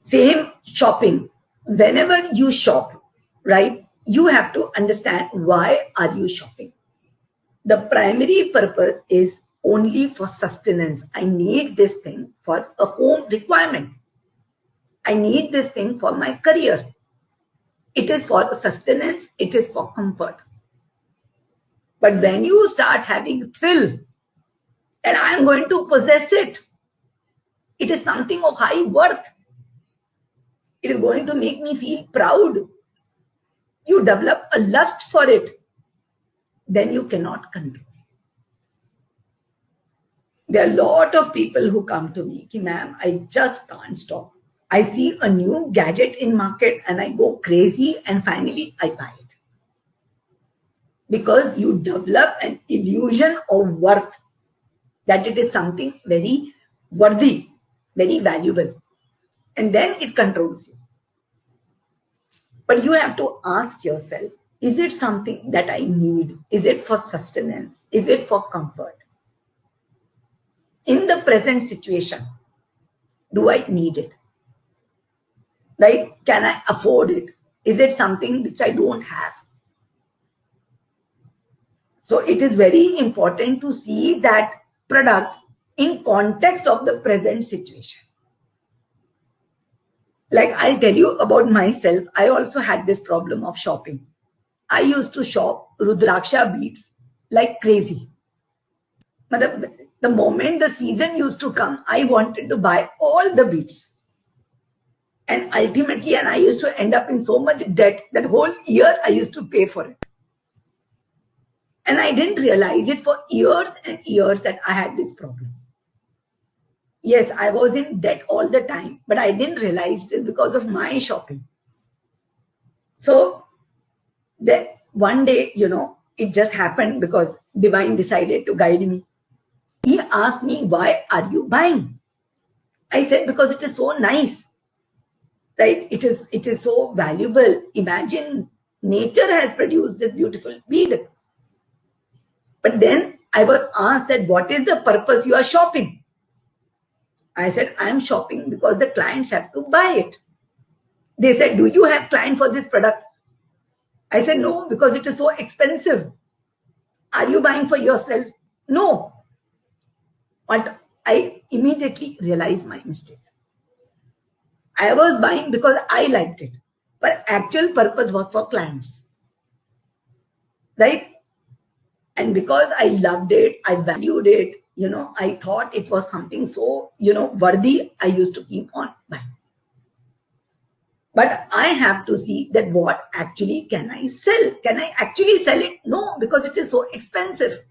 Same shopping. Whenever you shop, right, you have to understand why are you shopping. The primary purpose is only for sustenance. I need this thing for a home requirement. I need this thing for my career. It is for sustenance. It is for comfort. But when you start having thrill, and I'm going to possess it, it is something of high worth. It is going to make me feel proud. You develop a lust for it, then you cannot control. There are a lot of people who come to me, ma'am, I just can't stop. I see a new gadget in market and I go crazy and finally I buy it. Because you develop an illusion of worth, that it is something very worthy, very valuable. And then it controls you. But you have to ask yourself, is it something that I need? Is it for sustenance? Is it for comfort? In the present situation, do I need it? Right? Can I afford it? Is it something which I don't have? So it is very important to see that product in context of the present situation. Like I'll tell you about myself, I also had this problem of shopping. I used to shop Rudraksha beads like crazy. The moment the season used to come, I wanted to buy all the beads. And ultimately, I used to end up in so much debt that whole year I used to pay for it. And I didn't realize it for years and years that I had this problem. Yes, I was in debt all the time, but I didn't realize it because of my shopping. So that one day, it just happened because Divine decided to guide me. He asked me, why are you buying? I said, because it is so nice. Right? It is so valuable. Imagine nature has produced this beautiful bead. But then I was asked that what is the purpose you are shopping? I said, I'm shopping because the clients have to buy it. They said, do you have client for this product? I said, no, because it is so expensive. Are you buying for yourself? No. But I immediately realized my mistake. I was buying because I liked it, but actual purpose was for clients, right? And because I loved it, I valued it, I thought it was something so, worthy, I used to keep on buying. But I have to see that what actually can I sell? Can I actually sell it? No, because it is so expensive.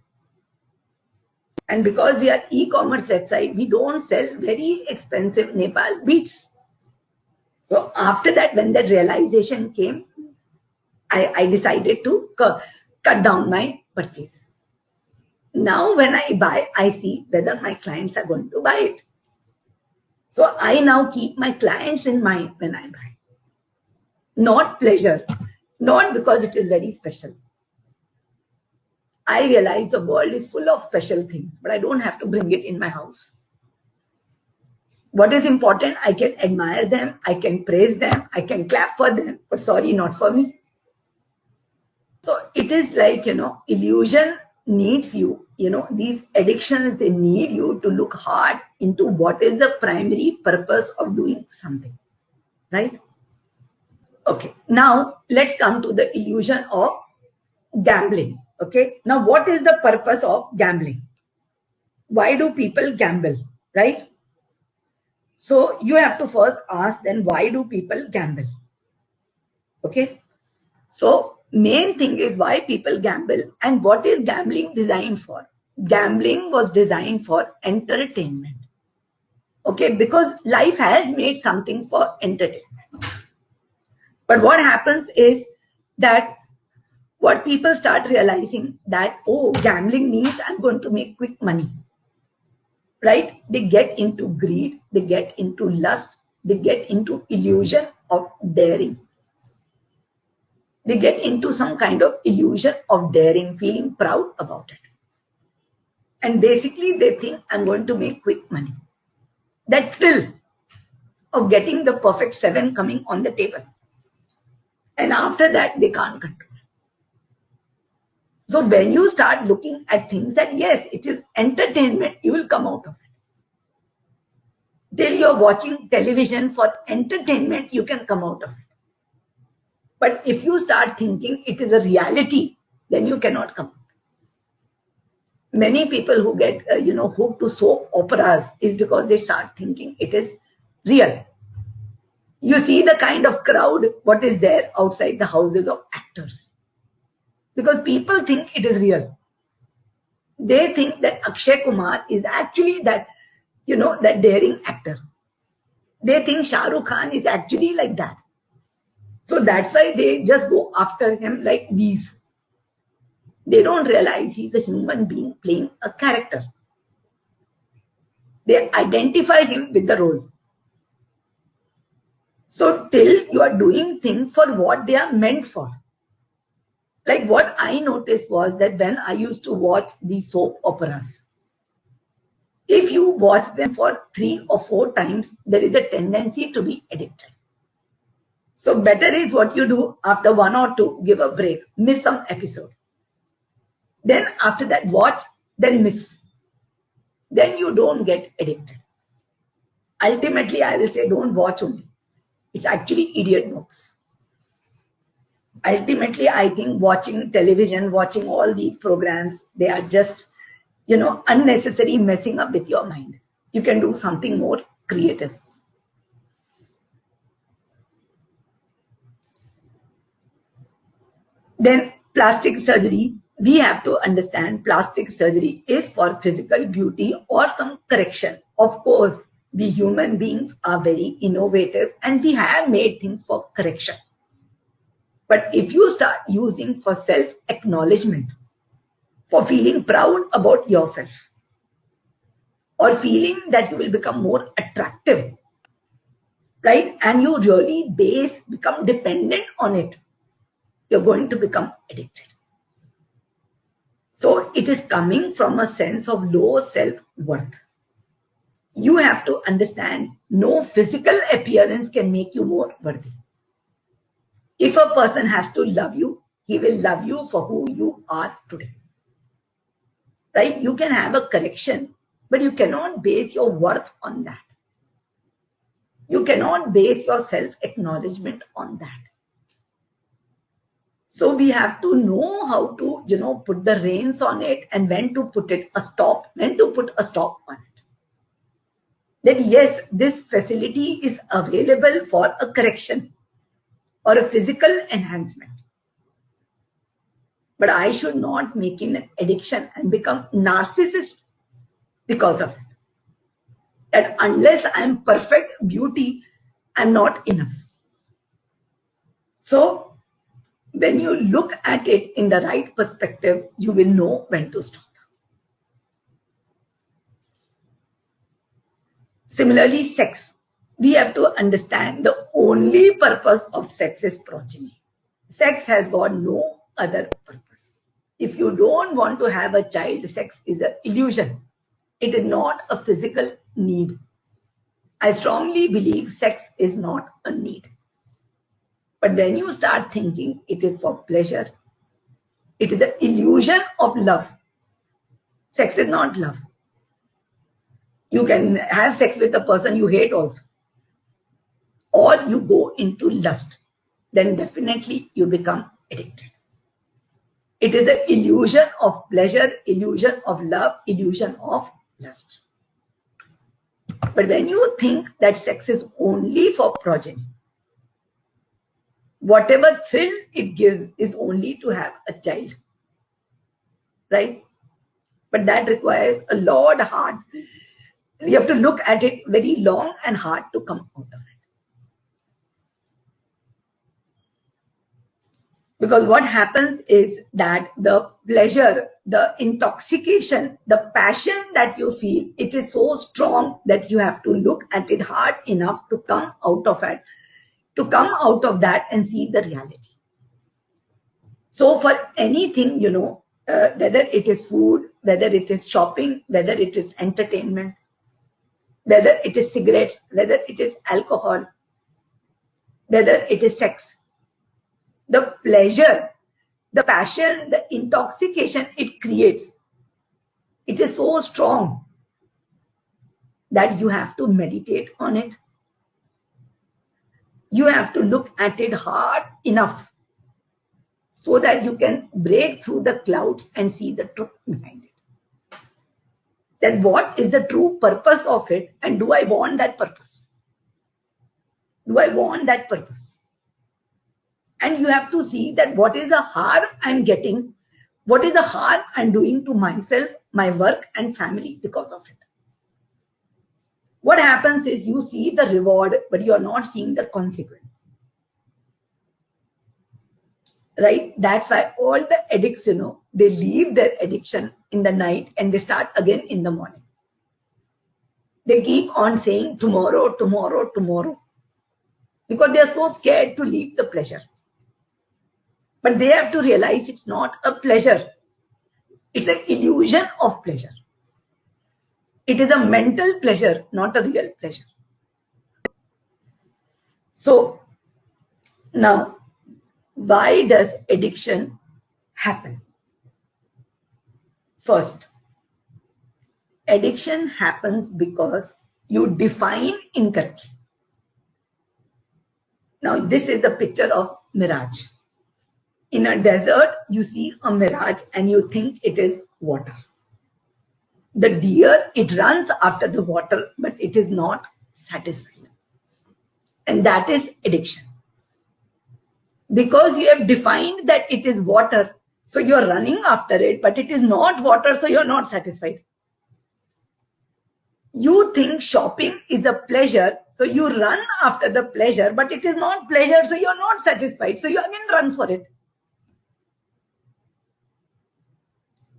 And because we are e-commerce website, we don't sell very expensive Nepal beads. So after that, when that realization came, I decided to cut down my purchase. Now when I buy, I see whether my clients are going to buy it. So I now keep my clients in mind when I buy. Not pleasure, not because it is very special. I realize the world is full of special things, but I don't have to bring it in my house. What is important, I can admire them, I can praise them, I can clap for them, but sorry, not for me. So it is like, illusion needs you, these addictions, they need you to look hard into what is the primary purpose of doing something, right? Okay, now let's come to the illusion of gambling. Okay, now what is the purpose of gambling? Why do people gamble, right? So you have to first ask then, why do people gamble? Okay, so main thing is why people gamble and what is gambling designed for? Gambling was designed for entertainment. Okay, because life has made some things for entertainment. But what happens is that what people start realizing that, oh, gambling means I'm going to make quick money. Right? They get into greed, they get into lust, they get into illusion of daring. They get into some kind of illusion of daring, feeling proud about it. And basically they think I'm going to make quick money. That thrill of getting the perfect 7 coming on the table. And after that, they can't control. So when you start looking at things that, yes, it is entertainment, you will come out of it. Till you're watching television for entertainment, you can come out of it. But if you start thinking it is a reality, then you cannot come out. Many people who get, hooked to soap operas is because they start thinking it is real. You see the kind of crowd what is there outside the houses of actors. Because people think it is real. They think that Akshay Kumar is actually that, that daring actor. They think Shah Rukh Khan is actually like that. So that's why they just go after him like bees. They don't realize he's a human being playing a character. They identify him with the role. So till you are doing things for what they are meant for. Like what I noticed was that when I used to watch these soap operas, if you watch them for 3 or 4 times, there is a tendency to be addicted. So better is what you do after 1 or 2, give a break, miss some episode. Then after that, watch, then miss. Then you don't get addicted. Ultimately, I will say don't watch only. It's actually idiot books. Ultimately, I think watching television, watching all these programs, they are just, unnecessary messing up with your mind. You can do something more creative. Then plastic surgery, we have to understand plastic surgery is for physical beauty or some correction. Of course, we human beings are very innovative and we have made things for correction. But if you start using for self-acknowledgement, for feeling proud about yourself, or feeling that you will become more attractive, right? And you really become dependent on it, you're going to become addicted. So it is coming from a sense of low self-worth. You have to understand no physical appearance can make you more worthy. If a person has to love you, he will love you for who you are today. Right? You can have a correction, but you cannot base your worth on that. You cannot base your self-acknowledgement on that. So we have to know how to, put the reins on it and when to put it a stop, when to put a stop on it. That yes, this facility is available for a correction or a physical enhancement. But I should not make it an addiction and become narcissist because of it. That unless I am perfect beauty, I'm not enough. So when you look at it in the right perspective, you will know when to stop. Similarly, sex. We have to understand the only purpose of sex is progeny. Sex has got no other purpose. If you don't want to have a child, sex is an illusion. It is not a physical need. I strongly believe sex is not a need. But when you start thinking it is for pleasure, it is an illusion of love. Sex is not love. You can have sex with a person you hate also. Or you go into lust. Then definitely you become addicted. It is an illusion of pleasure, illusion of love, illusion of lust. But when you think that sex is only for progeny, whatever thrill it gives is only to have a child, right? But that requires a lot hard. You have to look at it very long and hard to come out of it. Because what happens is that the pleasure, the intoxication, the passion that you feel, it is so strong that you have to look at it hard enough to come out of it, to come out of that and see the reality. So for anything, whether it is food, whether it is shopping, whether it is entertainment, whether it is cigarettes, whether it is alcohol, whether it is sex, the pleasure, the passion, the intoxication it creates, it is so strong that you have to meditate on it. You have to look at it hard enough so that you can break through the clouds and see the truth behind it. Then what is the true purpose of it, and do I want that purpose? Do I want that purpose? And you have to see that what is the harm I'm getting, what is the harm I'm doing to myself, my work and family because of it. What happens is you see the reward, but you are not seeing the consequence. Right? That's why all the addicts, they leave their addiction in the night and they start again in the morning. They keep on saying tomorrow, tomorrow, tomorrow, because they are so scared to leave the pleasure. But they have to realize it's not a pleasure. It's an illusion of pleasure. It is a mental pleasure, not a real pleasure. So now, why does addiction happen? First, addiction happens because you define incorrectly. Now, this is the picture of mirage. In a desert, you see a mirage and you think it is water. The deer, it runs after the water, but it is not satisfied. And that is addiction. Because you have defined that it is water, so you are running after it, but it is not water, so you are not satisfied. You think shopping is a pleasure, so you run after the pleasure, but it is not pleasure, so you are not satisfied, so you again run for it.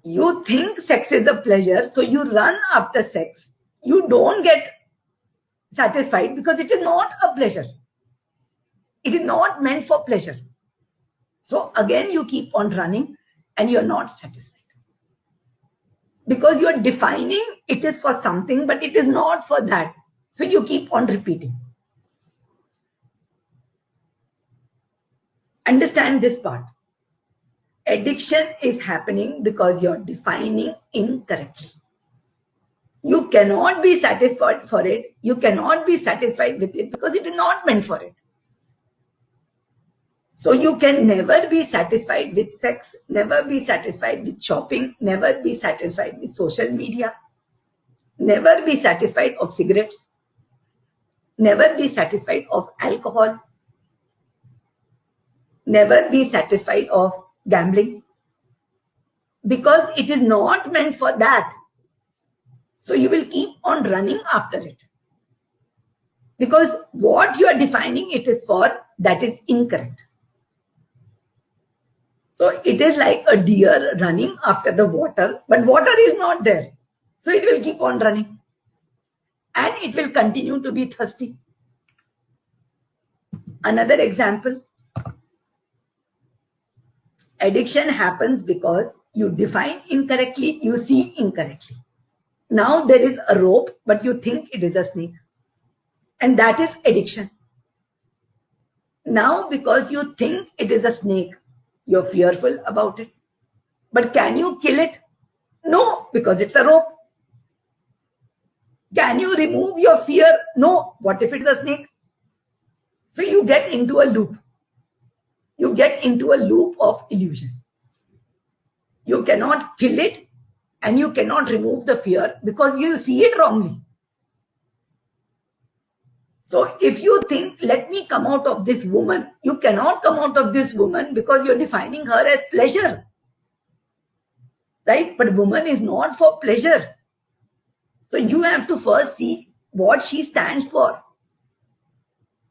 You think sex is a pleasure, so you run after sex. You don't get satisfied because it is not a pleasure. It is not meant for pleasure. So again, you keep on running and you are not satisfied. Because you are defining it is for something, but it is not for that. So you keep on repeating. Understand this part. Addiction is happening because you're defining incorrectly. You cannot be satisfied for it. You cannot be satisfied with it because it is not meant for it. So you can never be satisfied with sex, never be satisfied with shopping, never be satisfied with social media, never be satisfied of cigarettes, never be satisfied of alcohol, never be satisfied of gambling, because it is not meant for that. So you will keep on running after it. Because what you are defining it is for, that is incorrect. So it is like a deer running after the water, but water is not there. So it will keep on running. And it will continue to be thirsty. Another example. Addiction happens because you define incorrectly, you see incorrectly. Now there is a rope, but you think it is a snake. And that is addiction. Now because you think it is a snake, you're fearful about it. But can you kill it? No, because it's a rope. Can you remove your fear? No. What if it's a snake? So you get into a loop. You get into a loop of illusion. You cannot kill it and you cannot remove the fear because you see it wrongly. So if you think, let me come out of this woman, you cannot come out of this woman because you're defining her as pleasure. Right? But woman is not for pleasure. So you have to first see what she stands for.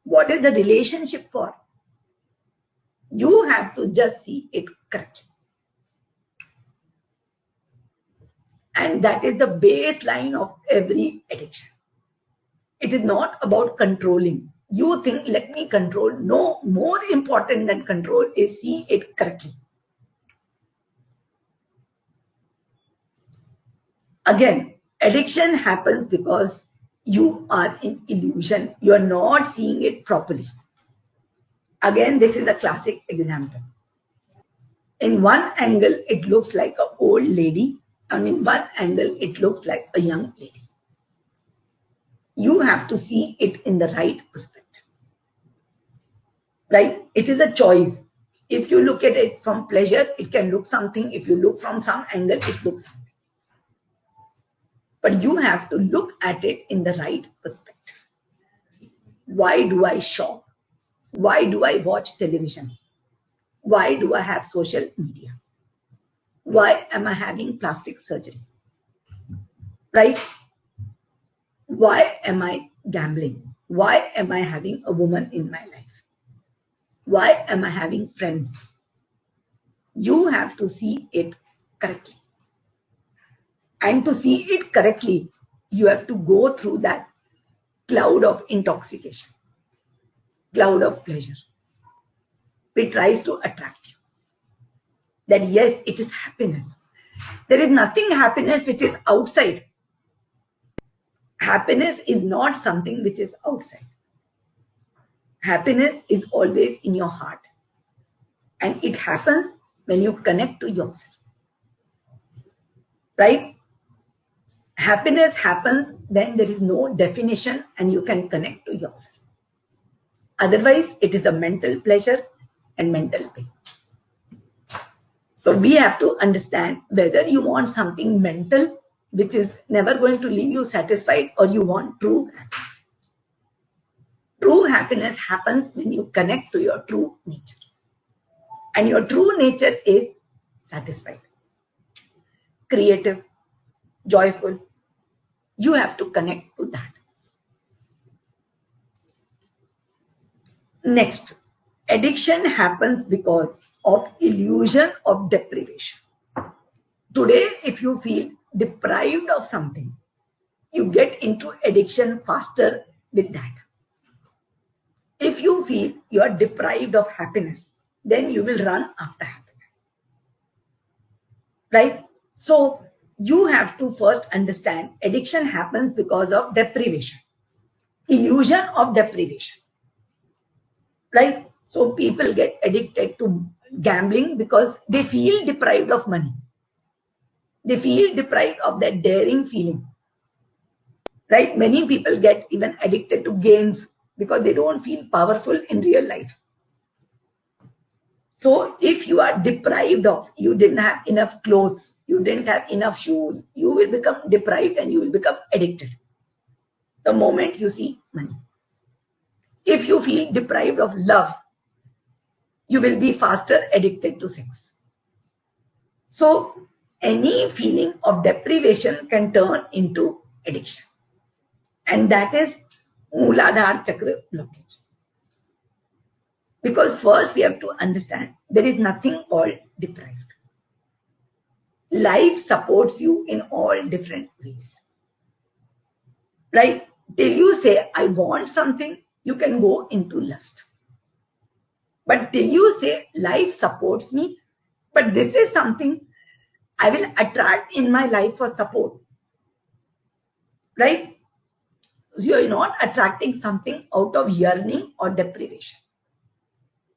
What is the relationship for? You have to just see it correctly. And that is the baseline of every addiction. It is not about controlling. You think, let me control. No, more important than control is see it correctly. Again, addiction happens because you are in illusion. You are not seeing it properly. Again, this is a classic example. In one angle, it looks like an old lady, and in one angle, it looks like a young lady. You have to see it in the right perspective, right? It is a choice. If you look at it from pleasure, it can look something. If you look from some angle, it looks something. But you have to look at it in the right perspective. Why do I shop? Why do I watch television? Why do I have social media? Why am I having plastic surgery? Right? Why am I gambling? Why am I having a woman in my life? Why am I having friends? You have to see it correctly. And to see it correctly, you have to go through that cloud of intoxication, cloud of pleasure, which tries to attract you. That yes, it is happiness. There is nothing happiness which is outside. Happiness is not something which is outside. Happiness is always in your heart. And it happens when you connect to yourself. Right? Happiness happens when there is no definition and you can connect to yourself. Otherwise, it is a mental pleasure and mental pain. So we have to understand whether you want something mental, which is never going to leave you satisfied, or you want true happiness. True happiness happens when you connect to your true nature. And your true nature is satisfied, creative, joyful. You have to connect to that. Next, addiction happens because of illusion of deprivation. Today, if you feel deprived of something, you get into addiction faster with that. If you feel you are deprived of happiness, then you will run after happiness. Right? So you have to first understand addiction happens because of deprivation, illusion of deprivation. Right? So people get addicted to gambling because they feel deprived of money. They feel deprived of that daring feeling. Right? Many people get even addicted to games because they don't feel powerful in real life. So if you are deprived of, you didn't have enough clothes, you didn't have enough shoes, you will become deprived and you will become addicted the moment you see money. If you feel deprived of love, you will be faster addicted to sex. So any feeling of deprivation can turn into addiction. And that is Mooladhara Chakra blockage. Because first we have to understand there is nothing called deprived. Life supports you in all different ways. Right? Till you say, I want something, you can go into lust. But till you say, life supports me, but this is something I will attract in my life for support. Right? So you're not attracting something out of yearning or deprivation.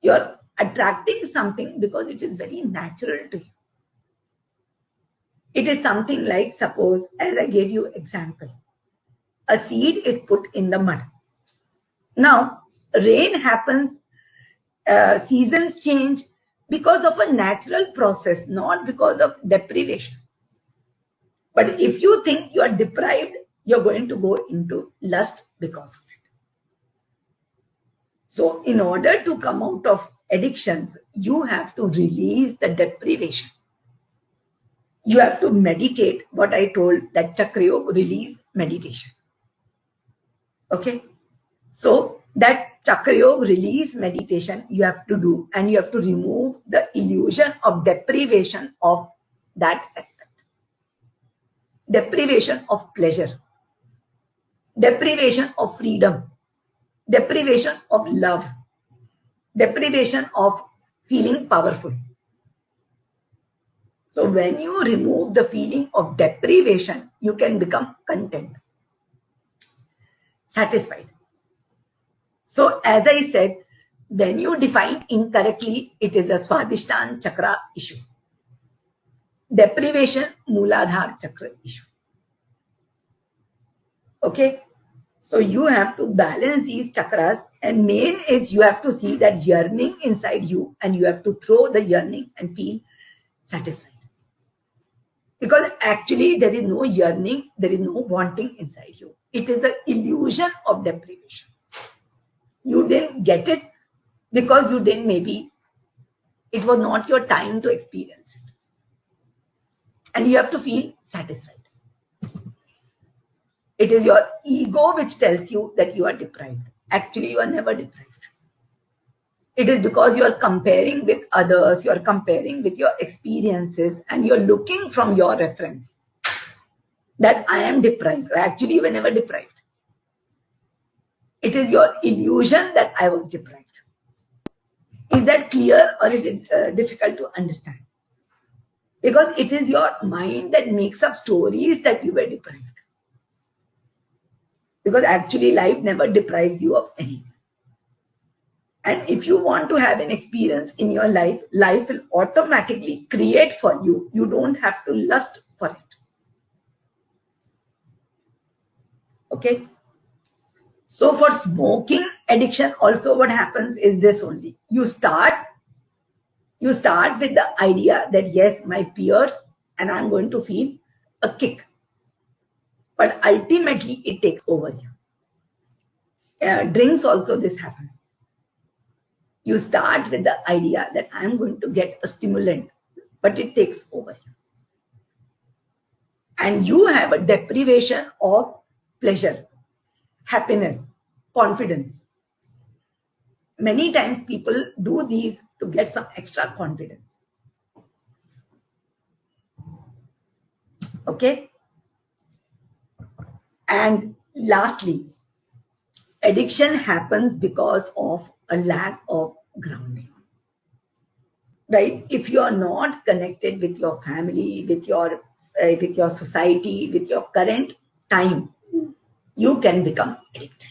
You're attracting something because it is very natural to you. It is something like, suppose, as I gave you example, a seed is put in the mud. Now, rain happens, seasons change because of a natural process, not because of deprivation. But if you think you are deprived, you're going to go into lust because of it. So in order to come out of addictions, you have to release the deprivation. You have to meditate, what I told, that Chakra Yoga, release meditation. Okay? So that Chakra Yoga release meditation you have to do, and you have to remove the illusion of deprivation of that aspect. Deprivation of pleasure, deprivation of freedom, deprivation of love, deprivation of feeling powerful. So when you remove the feeling of deprivation, you can become content, satisfied. So as I said, When you define incorrectly, it is a Swadhisthana Chakra issue. Deprivation, Mooladhara Chakra issue. Okay? So you have to balance these chakras, and main is you have to see that yearning inside you, and you have to throw the yearning and feel satisfied. Because actually there is no yearning, there is no wanting inside you. It is an illusion of deprivation. You didn't get it because you didn't, maybe it was not your time to experience it. And you have to feel satisfied. It is your ego which tells you that you are deprived. Actually, you are never deprived. It is because you are comparing with others, you are comparing with your experiences, and you're looking from your reference that I am deprived. Actually, you were never deprived. It is your illusion that I was deprived. Is that clear, or is it difficult to understand? Because it is your mind that makes up stories that you were deprived. Because actually life never deprives you of anything. And if you want to have an experience in your life, life will automatically create for you. You don't have to lust for it. Okay? So for smoking addiction also, what happens is this only. You start with the idea that yes, my peers, and I'm going to feel a kick. But ultimately it takes over you. Drinks also this happens. You start with the idea that I'm going to get a stimulant, but it takes over you. And you have a deprivation of pleasure, happiness, confidence. Many times people do these to get some extra confidence. Okay? And lastly, addiction happens because of a lack of grounding. Right? If you are not connected with your family, with your society, with your current time, you can become addicted.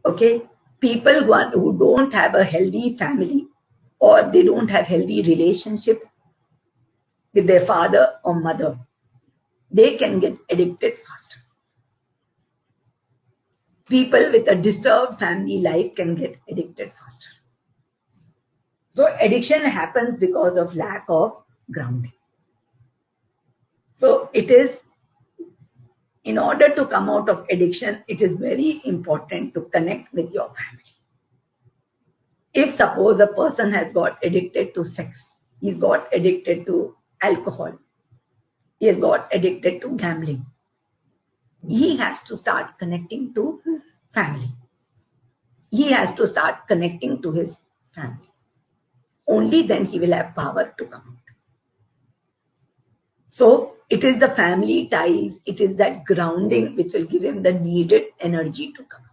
Okay? People who don't have a healthy family, or they don't have healthy relationships with their father or mother, they can get addicted faster. People with a disturbed family life can get addicted faster. So addiction happens because of lack of grounding. So it is, in order to come out of addiction, it is very important to connect with your family. If suppose a person has got addicted to sex, he's got addicted to alcohol, he has got addicted to gambling, he has to start connecting to family. He has to start connecting to his family. Only then he will have power to come out. So it is the family ties, it is that grounding which will give him the needed energy to come out.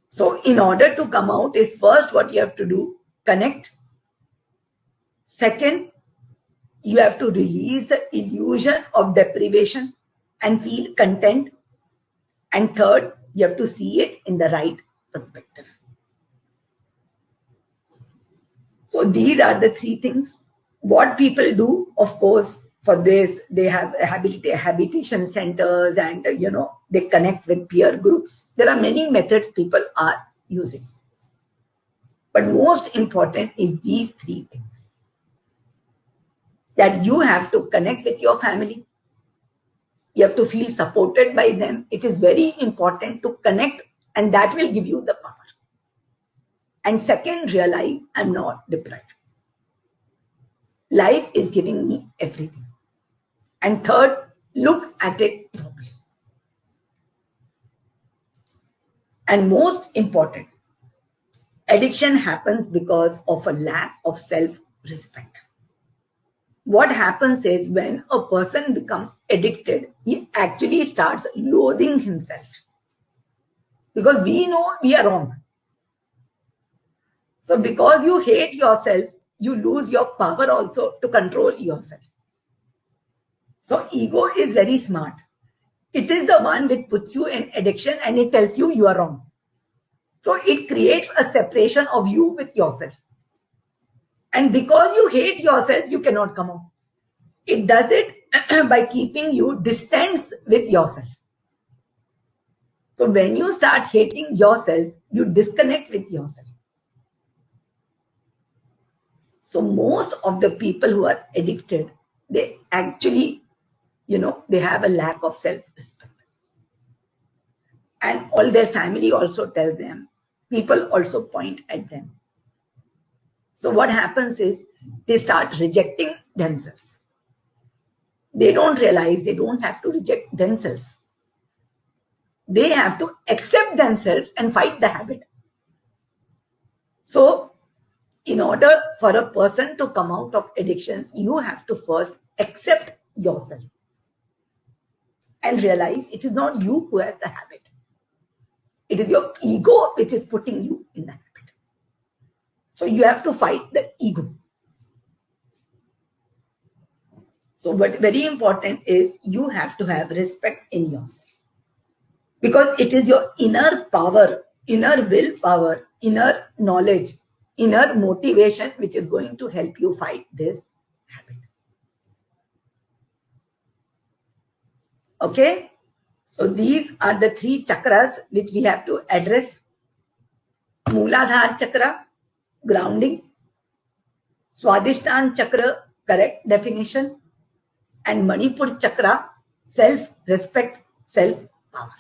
So in order to come out is first what you have to do, connect. Second, you have to release the illusion of deprivation and feel content. And third, you have to see it in the right perspective. So these are the three things. What people do, of course, for this, they have habitation centers, and they connect with peer groups. There are many methods people are using. But most important is these three things. That you have to connect with your family. You have to feel supported by them. It is very important to connect, and that will give you the power. And second, realize I'm not deprived. Life is giving me everything. And third, look at it properly. And most important, addiction happens because of a lack of self-respect. What happens is when a person becomes addicted, he actually starts loathing himself. Because we know we are wrong. So because you hate yourself, you lose your power also to control yourself. So ego is very smart. It is the one which puts you in addiction, and it tells you you are wrong. So it creates a separation of you with yourself. And because you hate yourself, you cannot come out. It does it by keeping you distance with yourself. So when you start hating yourself, you disconnect with yourself. So most of the people who are addicted, they actually, they have a lack of self-respect. And all their family also tell them, people also point at them. So what happens is they start rejecting themselves. They don't realize they don't have to reject themselves. They have to accept themselves and fight the habit. So in order for a person to come out of addictions, you have to first accept yourself and realize it is not you who has the habit. It is your ego which is putting you in the habit. So you have to fight the ego. So what very important is you have to have respect in yourself. Because it is your inner power, inner willpower, inner knowledge, inner motivation which is going to help you fight this habit. Okay? So these are the 3 chakras which we have to address. Mooladhara chakra, grounding. Swadhisthana chakra, correct definition. And Manipur chakra, self-respect, self-power.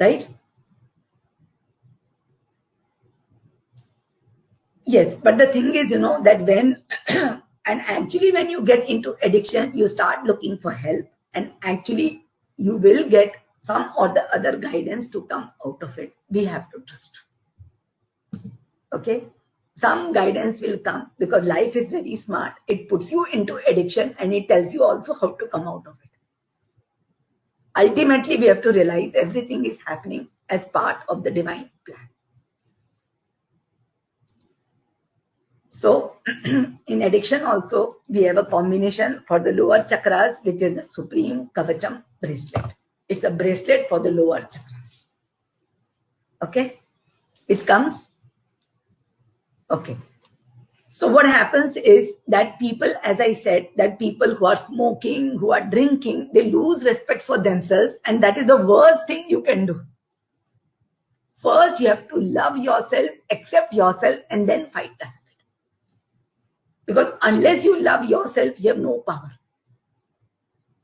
Right? Yes, but the thing is, that when, and actually when you get into addiction, you start looking for help, and actually you will get some or the other guidance to come out of it. We have to trust. Okay? Some guidance will come because life is very smart. It puts you into addiction and it tells you also how to come out of it. Ultimately, we have to realize everything is happening as part of the divine plan. So in addiction also, we have a combination for the lower chakras, which is the Supreme Kavacham bracelet. It's a bracelet for the lower chakras. Okay? It comes. Okay. So what happens is that people, as I said, that people who are smoking, who are drinking, they lose respect for themselves, and that is the worst thing you can do. First, you have to love yourself, accept yourself, and then fight the habit. Because unless you love yourself, you have no power.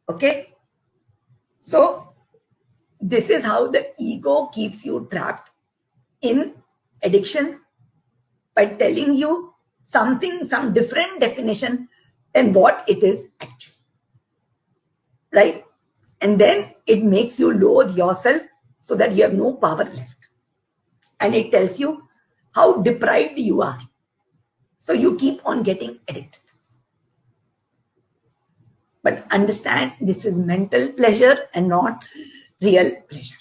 Okay? So this is how the ego keeps you trapped in addictions by telling you something, some different definition than what it is actually. Right? And then it makes you loathe yourself so that you have no power left. And it tells you how deprived you are. So you keep on getting addicted. But understand this is mental pleasure and not real pleasure.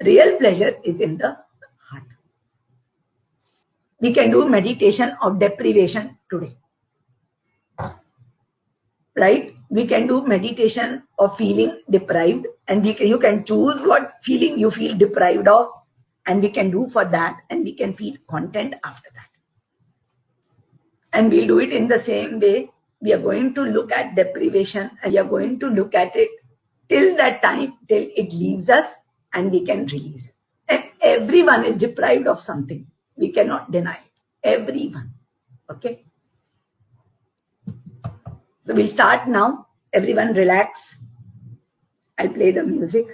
Real pleasure is in the heart. We can do meditation of deprivation today. Right? We can do meditation of feeling deprived, and you can choose what feeling you feel deprived of, and we can do for that, and we can feel content after that. And we'll do it in the same way. We are going to look at deprivation, and we are going to look at it till that time, till it leaves us and we can release it. And everyone is deprived of something. We cannot deny it. Everyone. Okay? So we'll start now. Everyone relax. I'll play the music.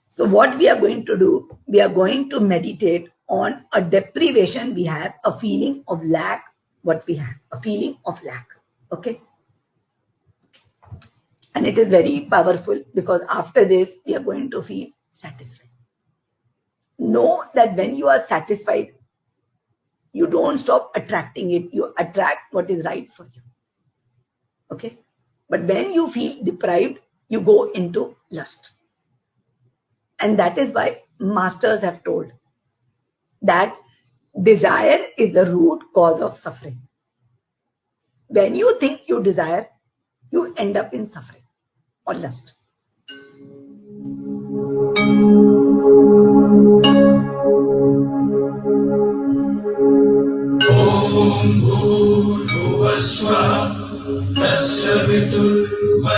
So what we are going to do, we are going to meditate on a deprivation we have, a feeling of lack, what we have, a feeling of lack. Okay? And it is very powerful because after this, we are going to feel satisfied. Know that when you are satisfied, you don't stop attracting it. You attract what is right for you. Okay? But when you feel deprived, you go into lust. And that is why masters have told that desire is the root cause of suffering. When you think you desire, you end up in suffering or lust. तस्य वितुर्वरेण्यं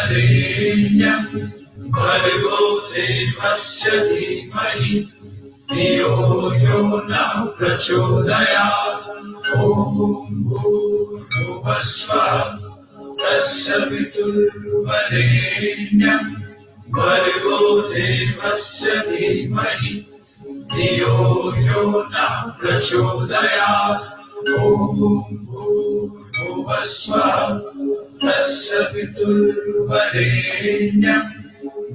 भर्गो देवस्य धीमहि धियो यो नः प्रचोदयात् ॐ भूर्भुवस्सुवः तस्य वितुर्वरेण्यं भर्गो देवस्य धीमहि धियो यो नः प्रचोदयात् ॐ भूर्भुवस्सुवः तस्य वितुर्वरेण्यं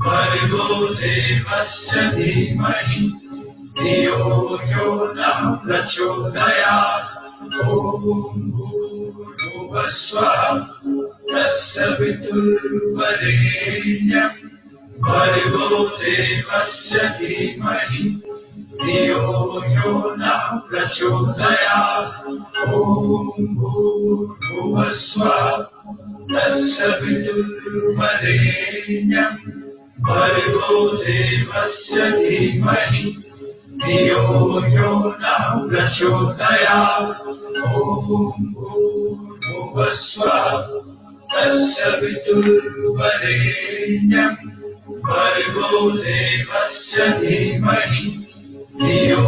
भर्गो देवस्य धीमहि धियो यो नः प्रचोदयात् ॐ भूर्भुवस्सुवः तस्य वितुर्वरेण्यं भर्गो देवस्य धीमहि धियो यो नः प्रचोदयात् ॐ भूर्भुवस्सुवः तस्य वितुर्वरेण्यं भर्गो देवस्य धीमहि धियो यो नः प्रचोदयात् ॐ भूर्भुवस्सुवः तस्य वितुर्वरेण्यं भर्गो देवस्य धीमहि धियो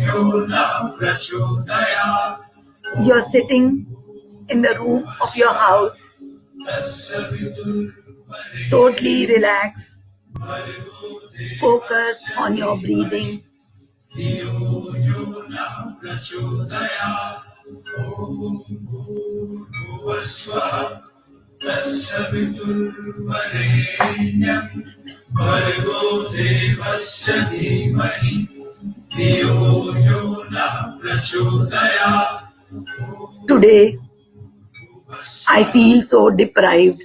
यो नः प्रचोदयात्. You're sitting in the room of your house, totally relaxed. Focus on your breathing. Today, I feel so deprived.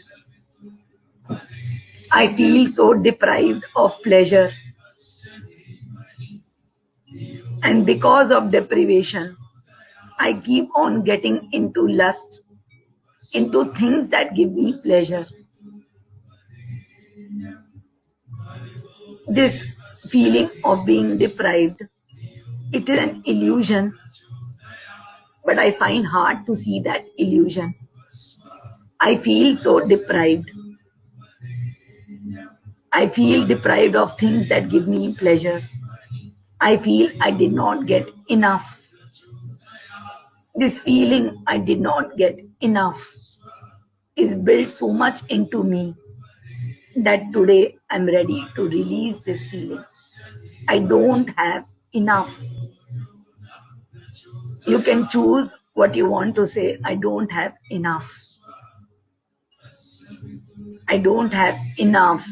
I feel so deprived of pleasure. And because of deprivation, I keep on getting into lust, into things that give me pleasure. This feeling of being deprived, it is an illusion, but I find hard to see that illusion. I feel so deprived. I feel deprived of things that give me pleasure. I feel I did not get enough. This feeling I did not get enough is built so much into me that today I'm ready to release this feeling. I don't have enough. You can choose what you want to say. I don't have enough. I don't have enough.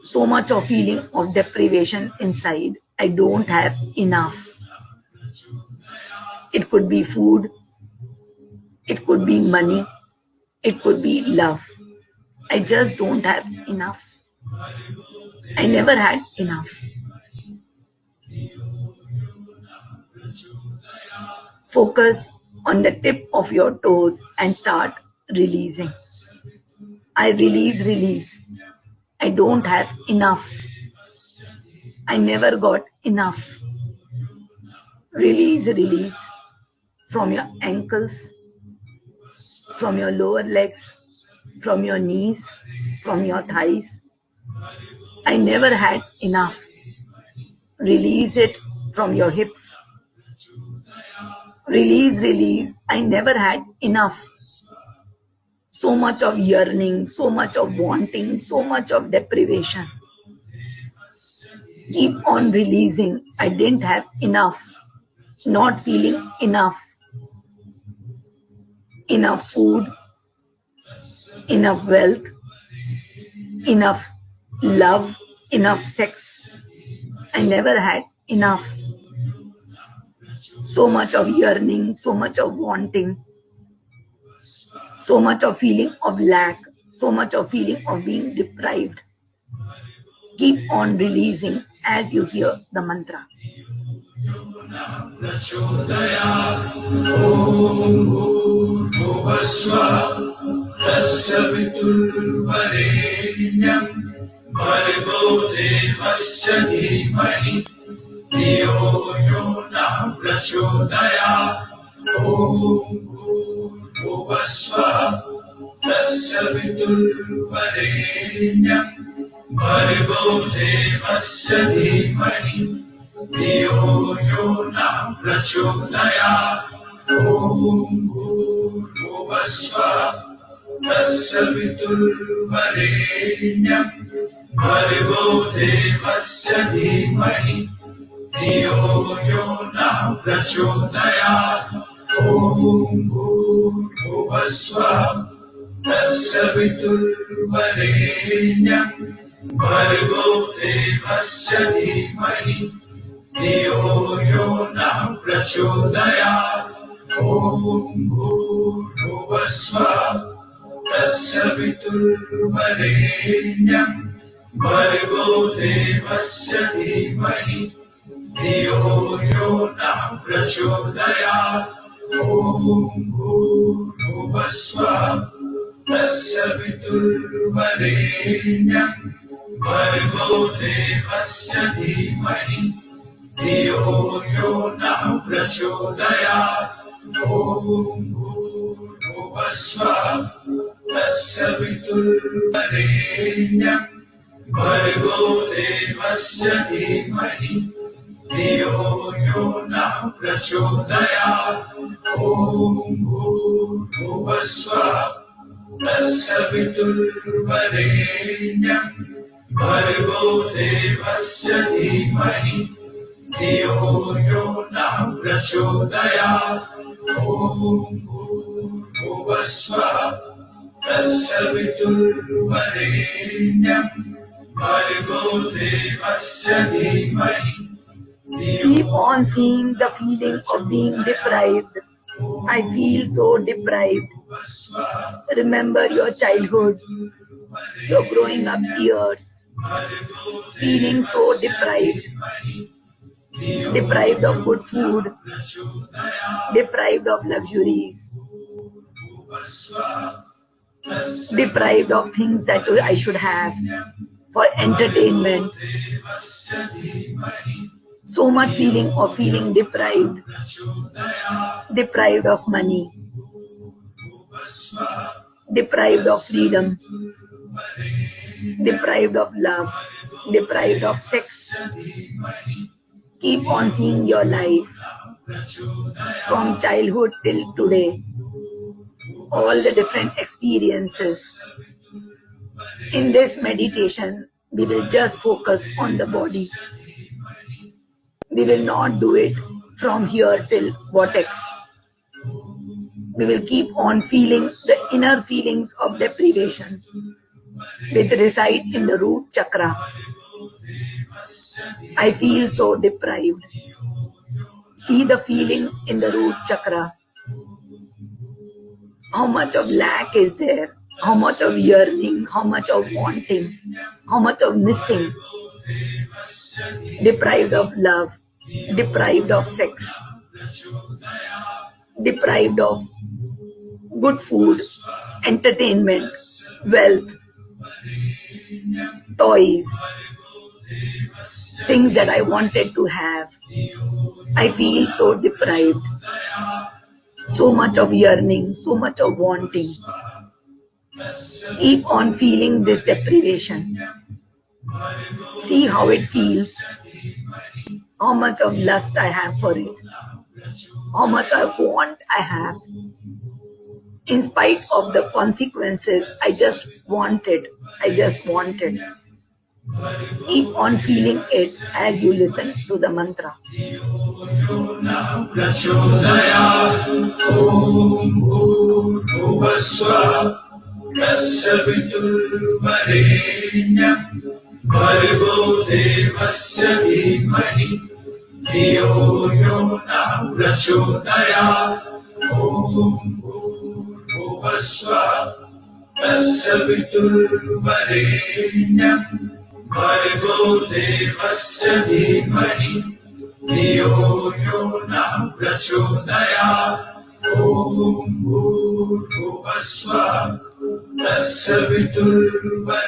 So much of feeling of deprivation inside. I don't have enough. It could be food. It could be money. It could be love. I just don't have enough. I never had enough. Focus on the tip of your toes and start releasing. I release. I don't have enough. I never got enough. Release from your ankles, from your lower legs, from your knees, from your thighs. I never had enough. Release it from your hips. Release. I never had enough. So much of yearning, so much of wanting, so much of deprivation. Keep on releasing. I didn't have enough. Not feeling enough. Enough food, enough wealth, enough love, enough sex. I never had enough. So much of yearning, so much of wanting, so much of feeling of lack, so much of feeling of being deprived. Keep on releasing as you hear the mantra. भूर्भुवस्वः तस्य वितुर्वरेण्यं भर्गो देवस्य धीमहि धियो यो नः प्रचोदयात् ॐ भूर्भुवस्वः तस्य वितुर्वरेण्यं भर्गो देवस्य धीमहि धियो यो नः प्रचोदयात् ॐ भूर्भुवस्वः तस्य वितुर्वरेण्यं भर्गो देवस्य धीमहि धियो यो नः प्रचोदयात् ॐ भूर्भुवस्वः तस्य वितुर्वरेण्यं भर्गो देवस्य धीमहि धियो यो नः प्रचोदयात् ॐ भूर्भुवस्वः तस्य वितुर्वरेण्यं भर्गो देवस्य धीमहि धियो यो नः प्रचोदयात् ॐ भूर्भुवस्वः तस्य वितुर्वरेण्यं भर्गो देवस्य धीमहि धियो यो नः प्रचोदयात् ॐ भूर्भुवस्वः तस्य वितुर्वरेण्यं भर्गो देवस्य धीमहि धियो यो नः प्रचोदयात् ॐ भूर्भुवस्वः तस्य वितुर्वरेण्यं भर्गो देवस्य धीमहि. Keep on seeing the feeling of being deprived. I feel so deprived. Remember your childhood, your growing up years, feeling so deprived. Deprived of good food, deprived of luxuries, deprived of things that I should have for entertainment. So much feeling of feeling deprived, deprived of money, deprived of freedom, deprived of love, deprived of sex. Keep on seeing your life from childhood till today, all the different experiences. In this meditation, we will just focus on the body. We will not do it from here till vortex. We will keep on feeling the inner feelings of deprivation, which reside in the root chakra. I feel so deprived. See the feelings in the root chakra. How much of lack is there? How much of yearning? How much of wanting? How much of missing? Deprived of love, deprived of sex, deprived of good food, entertainment, wealth, toys, things that I wanted to have. I feel so deprived. So much of yearning, so much of wanting. Keep on feeling this deprivation. See how it feels. How much of lust I have for it. How much I want I have. In spite of the consequences, I just want it. I just want it. Keep on feeling it as you listen to the mantra. भर्गो देवस्य धीमहि धियो यो नः प्रचोदयात् ॐ भूर्भुवस्वः तस्य वितुर्वरेण्यं भर्गो देवस्य धीमहि धियो यो नः प्रचोदयात् ॐ भूर्भुवस्वः तस्य वितुर्वरेण्यं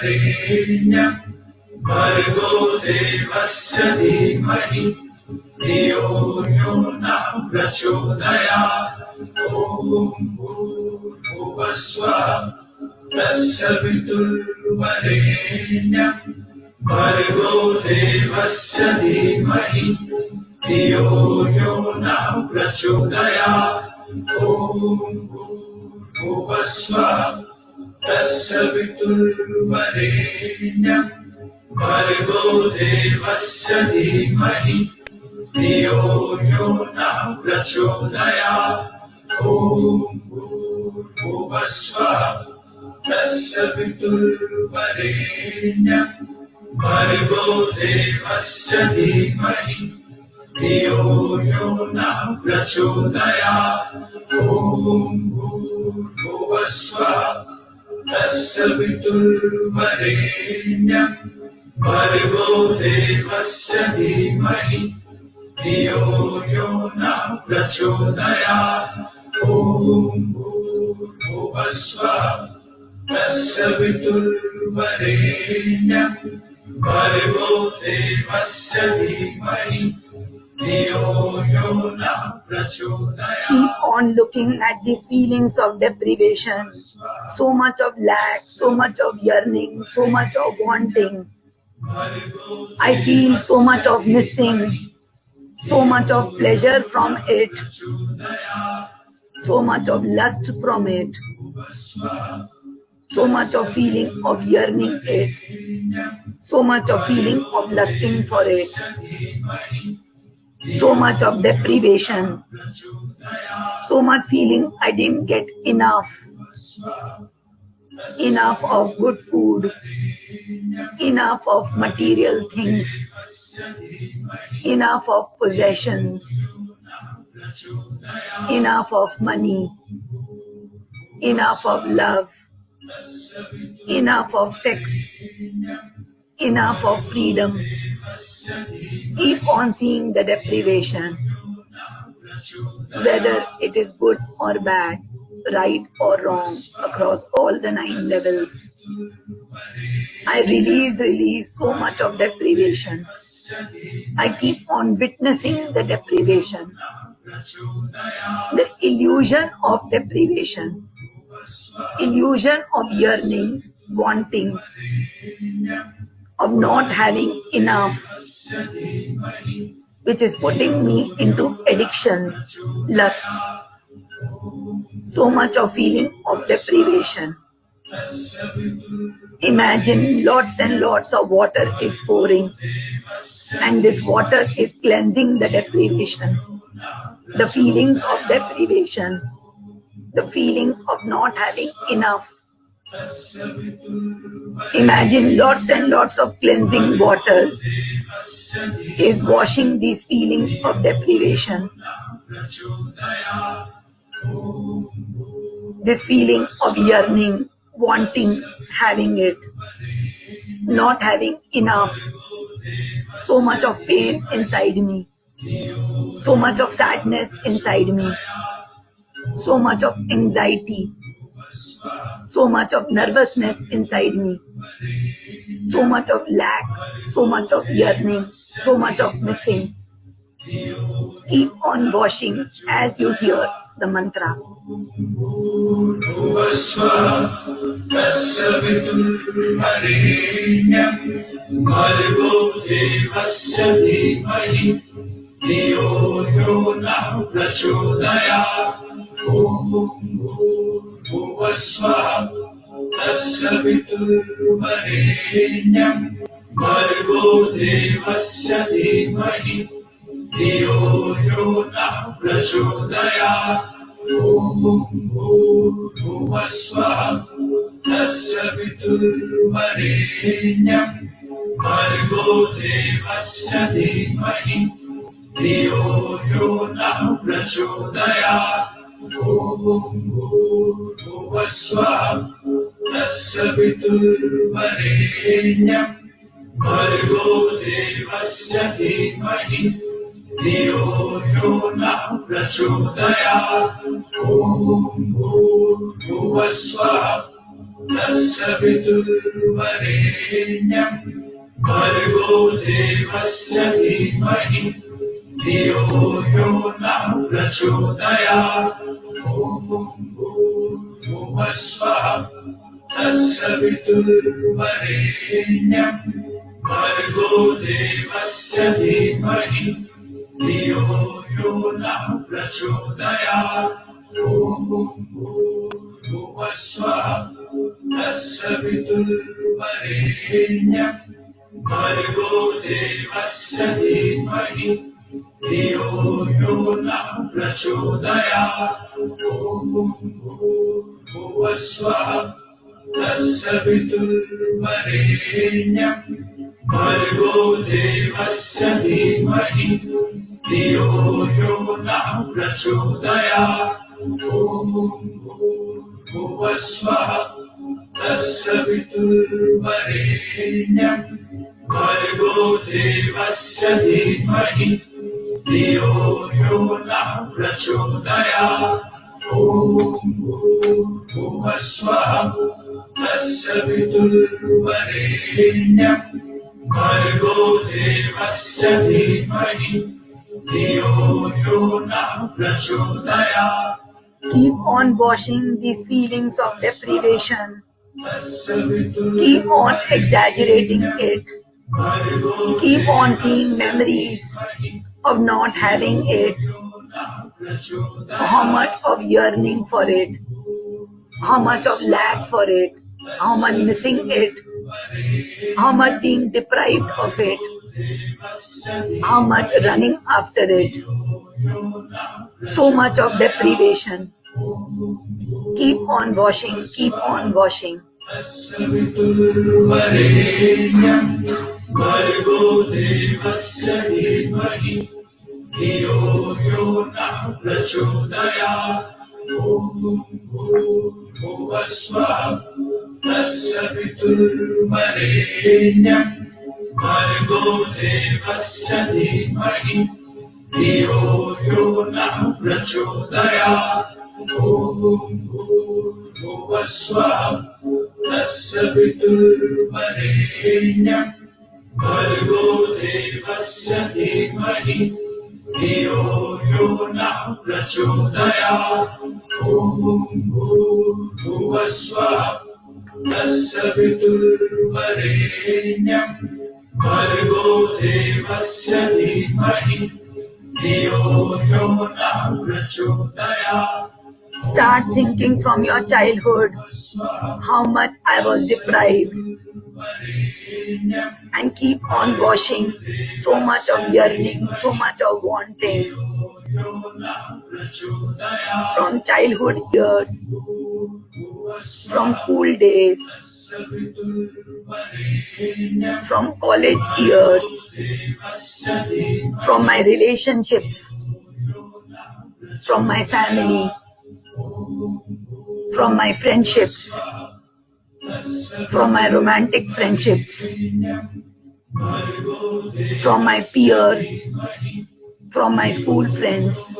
भर्गो देवस्य धीमहि धियो यो नः प्रचोदयात् ॐ तस्य वितुर्वरेण्यं भर्गो देवस्य धीमहि धियो यो नः प्रचोदयात् ॐ भूर्भुवस्सुवः तस्य वितुर्वरेण्यं भर्गो देवस्य धीमहि धियो यो नः प्रचोदयात् ॐ भूर्भुवस्सुवः तस्य वितुर्वरेण्यं भर्गो देवस्य धीमहि धियो यो नः प्रचोदयात् ॐ भूर्भुवस्सुवः तस्य वितुर्वरेण्यं भर्गो देवस्य धीमहि धियो यो नः प्रचोदयात् ॐ भूर्भुवस्सुवः तस्य वितुर्वरेण्यं भर्गो देवस्य धीमहि धियो यो नः प्रचोदयात्. Keep on looking at these feelings of deprivation, so much of lack, so much of yearning, so much of wanting. I feel so much of missing, so much of pleasure from it, so much of lust from it, so much of feeling of yearning it, so much of feeling of lusting for it, so much of deprivation, so much feeling I didn't get enough of good food, enough of material things, enough of possessions, enough of money, enough of love, enough of sex, enough of freedom. Keep on seeing the deprivation, whether it is good or bad, right or wrong, across all the 9 levels. I release so much of deprivation. I keep on witnessing the deprivation, the illusion of deprivation, illusion of yearning, wanting, of not having enough, which is putting me into addiction, lust, so much of feeling of deprivation. Imagine lots and lots of water is pouring, and this water is cleansing the deprivation, the feelings of deprivation, the feelings of not having enough. Imagine lots and lots of cleansing water is washing these feelings of deprivation. This feeling of yearning, wanting, having it, not having enough, so much of pain inside me, so much of sadness inside me, so much of anxiety, so much of nervousness inside me, so much of lack, so much of yearning, so much of missing. Keep on washing as you hear the mantra. तस्य वितुर्वरेण्यं भर्गो देवस्य धीमहि धियो यो नः प्रचोदयात् ॐ भूर्भुवस्सुवः तस्य वितुर्वरेण्यं भर्गो देवस्य धीमहि धियो यो नः प्रचोदयात् ॐ भूर्भुवस्सुवः तस्य वितुर्वरेण्यं भर्गो देवस्य धीमहि धियो यो नः प्रचोदयात् ॐ भूर्भुवस्सुवः तस्य वितुर्वरेण्यं भर्गो देवस्य धीमहि धियो यो नः प्रचोदयात् ॐ स्वः तस्य वितुर्वरेण्यं भर्गो देवस्य धीमहि धियो यो नः प्रचोदयात् ॐ भूर्भुवः स्वः तस्य वितुर्वरेण्यं भर्गो देवस्य धीमहि धियो यो नः प्रचोदयात् ॐ भूर्भुवः स्वः तस्य वितुर्वरेण्यं भर्गो देवस्य धीमहि धियो यो नः प्रचोदयात् ॐ भूर्भुवः स्वः तस्य वितुर्वरेण्यं भर्गो देवस्य धीमहि धियो यो नः प्रचोदयात् ॐ भूर्भुवः स्वः तस्य वितुर्वरेण्यं भर्गो देवस्य धीमहि धियो यो नः प्रचोदयात्. Keep on washing these feelings of deprivation. Keep on exaggerating it. Keep on seeing memories of not having it. How much of yearning for it. How much of lack for it. How much missing it. How much being deprived of it. How much running after it. So much of deprivation. Keep on washing, keep on washing. भर्गो देवस्य धीमहि धियो यो नः प्रचोदयात् ॐ भूर्भुवः स्वः तस्य वितुर्वरेण्यं भर्गो देवस्य धीमहि धियो यो नः प्रचोदयात् ॐ भूर्भुवः स्वः तस्य वितुर्वरेण्यं भर्गो देवस्य धीमहि धियो यो नः प्रचोदयात् ॐ भूर्भुवः स्वः तस्य वितुर्वरेण्यं भर्गो देवस्य धीमहि धियो यो नः प्रचोदयात्. Start thinking from your childhood how much I was deprived, and keep on washing so much of yearning, so much of wanting from childhood years, from school days, from college years, from my relationships, from my family, from my friendships, from my romantic friendships, from my peers, from my school friends,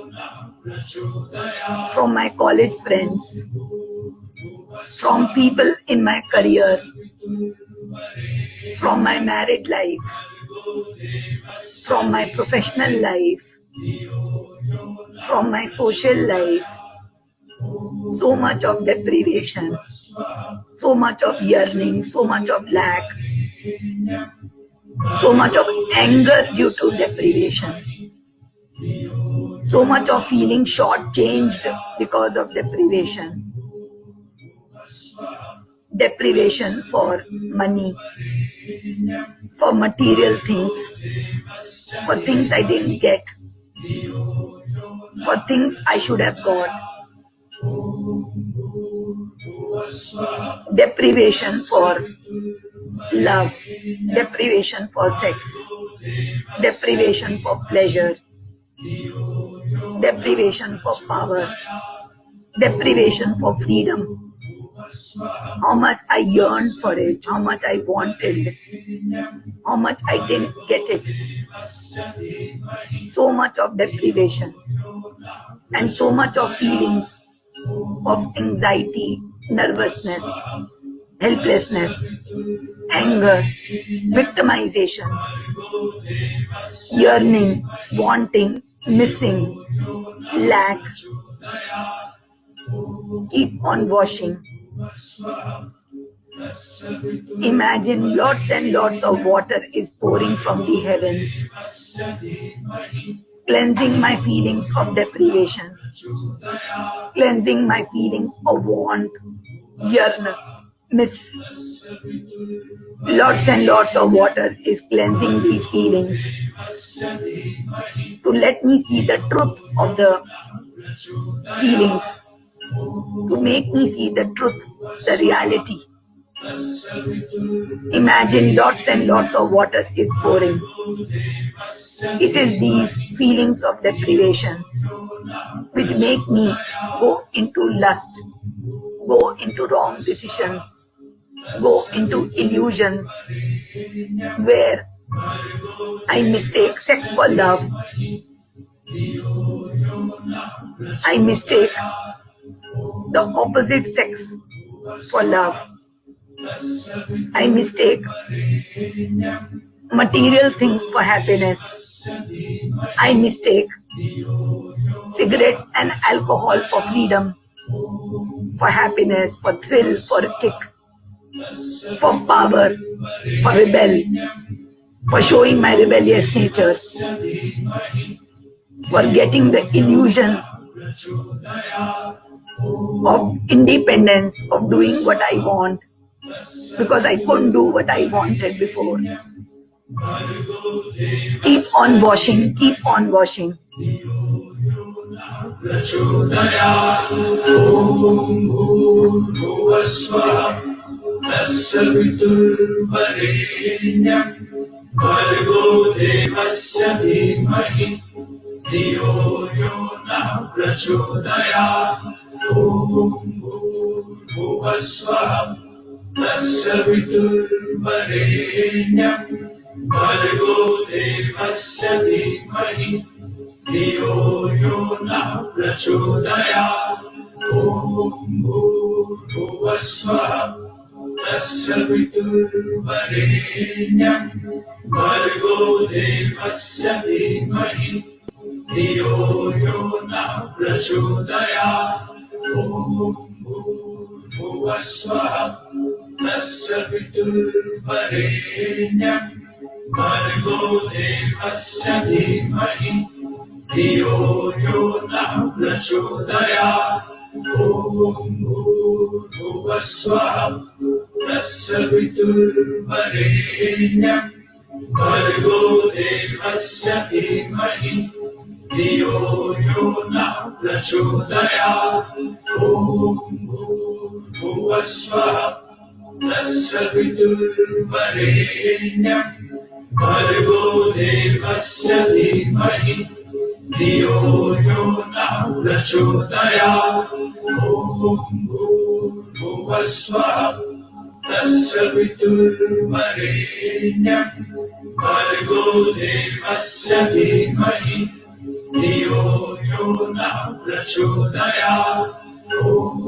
from my college friends, from people in my career, from my married life, from my professional life, from my social life. So much of deprivation, so much of yearning, so much of lack, so much of anger due to deprivation, so much of feeling shortchanged because of deprivation. Deprivation for money, for material things, for things I didn't get, for things I should have got. Deprivation for love, deprivation for sex, deprivation for pleasure, deprivation for power, deprivation for freedom. How much I yearned for it, how much I wanted it, how much I didn't get it. So much of deprivation and so much of feelings of anxiety, nervousness, helplessness, anger, victimization, yearning, wanting, missing, lack, Keep on washing. Imagine lots and lots of water is pouring from the heavens, cleansing my feelings of deprivation, cleansing my feelings of want, yearn, miss. Lots and lots of water is cleansing these feelings to let me see the truth of the feelings, to make me see the truth, the reality. Imagine lots and lots of water is pouring. It is these feelings of deprivation which make me go into lust, go into wrong decisions, go into illusions, where I mistake sex for love. I mistake the opposite sex for love. I mistake material things for happiness. I mistake cigarettes and alcohol for freedom, for happiness, for thrill, for a kick, for power, for rebel, for showing my rebellious nature, for getting the illusion of independence, of doing what I want, because I couldn't do what I wanted before. Keep on washing, keep on washing. Bhargo devasya dhimahi Dhiyo yo na prachodaya Om bhuvasvaha Tasya viturvarenyam Bhargo devasya dhimahi Dhiyo yo na prachodaya Om bhuvasvaha Tasya viturvarenyam Bhargo devasya dhimahi Dhiyo yo na prachodaya Om bhuvasvaha Tasya viturvarenyam Bhargo devasya dhimahi Dhiyo yo na prachodaya Om bhuvasvaha Tasya viturvarenyam Bhargo devasya dhimahi Dhiyo yo na prachodaya Om bhuvasvaha Tasya viturvarenyam Bhargo devasya dhimahi Dhiyo yo na prachodaya Om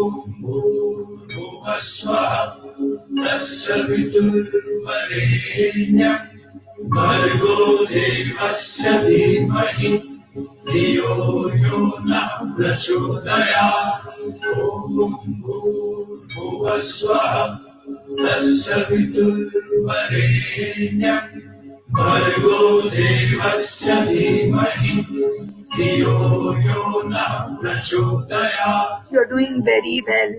bhuvasvaha Tasya viturvarenyam Bhargo devasya dhimahi Dhiyo yo na prachodaya Om bhuvasvaha Tasya viturvarenyam Bhargo devasya dhimahi Dhiyo yo na prachodaya. You're doing very well.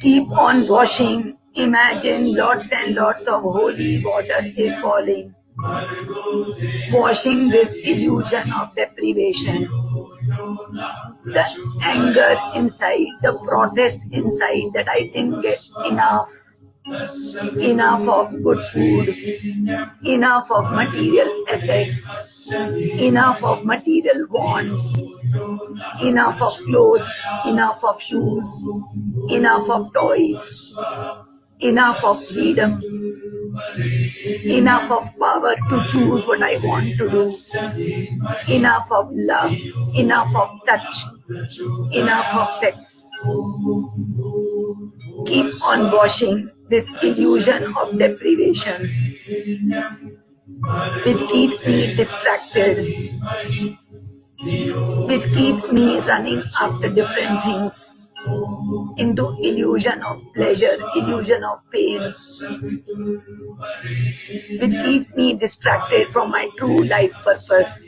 Keep on washing. Imagine lots and lots of holy water is falling, washing this illusion of deprivation, the anger inside, the protest inside that I didn't get enough of good food, enough of material assets, enough of material wants, enough of clothes, enough of shoes, enough of toys, enough of freedom, enough of power to choose what I want to do, enough of love, enough of touch, enough of sex. Keep on washing this illusion of deprivation, which keeps me distracted, which keeps me running after different things, into illusion of pleasure, illusion of pain, which keeps me distracted from my true life purpose,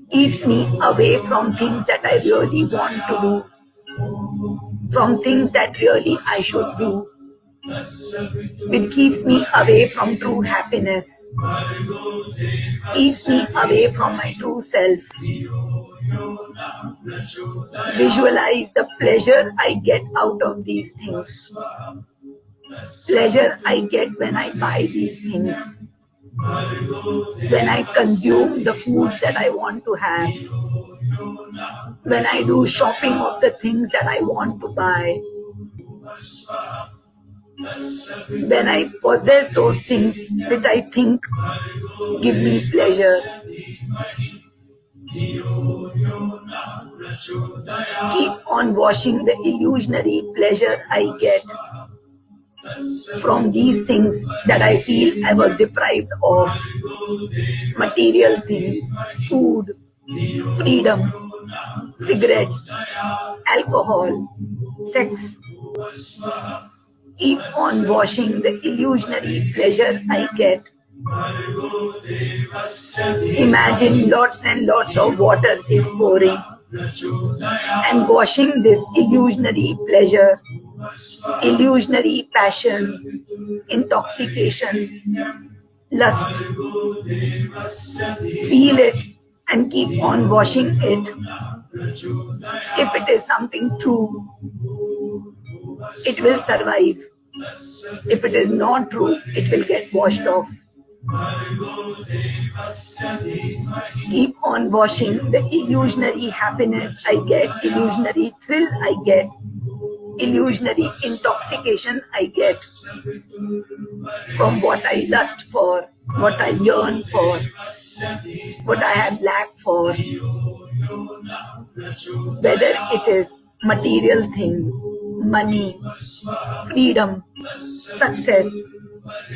keeps me away from things that I really want to do, from things that really I should do, which keeps me away from true happiness, keeps me away from my true self. Visualize the pleasure I get out of these things, pleasure I get when I buy these things, when I consume the foods that I want to have, when I do shopping of the things that I want to buy, when I possess those things which I think give me pleasure. Keep on washing the illusionary pleasure I get from these things that I feel I was deprived of. Material things, food, freedom, cigarettes, alcohol, sex. Keep on washing the illusionary pleasure I get. Imagine lots and lots of water is pouring and washing this illusionary pleasure, illusionary passion, intoxication, lust. Feel it and keep on washing it. If it is something true, it will survive. If it is not true, it will get washed off. Keep on washing the illusionary happiness I get, illusionary thrill I get, illusionary intoxication I get from what I lust for, what I yearn for, what I have lack for, whether it is material thing, money, freedom, success,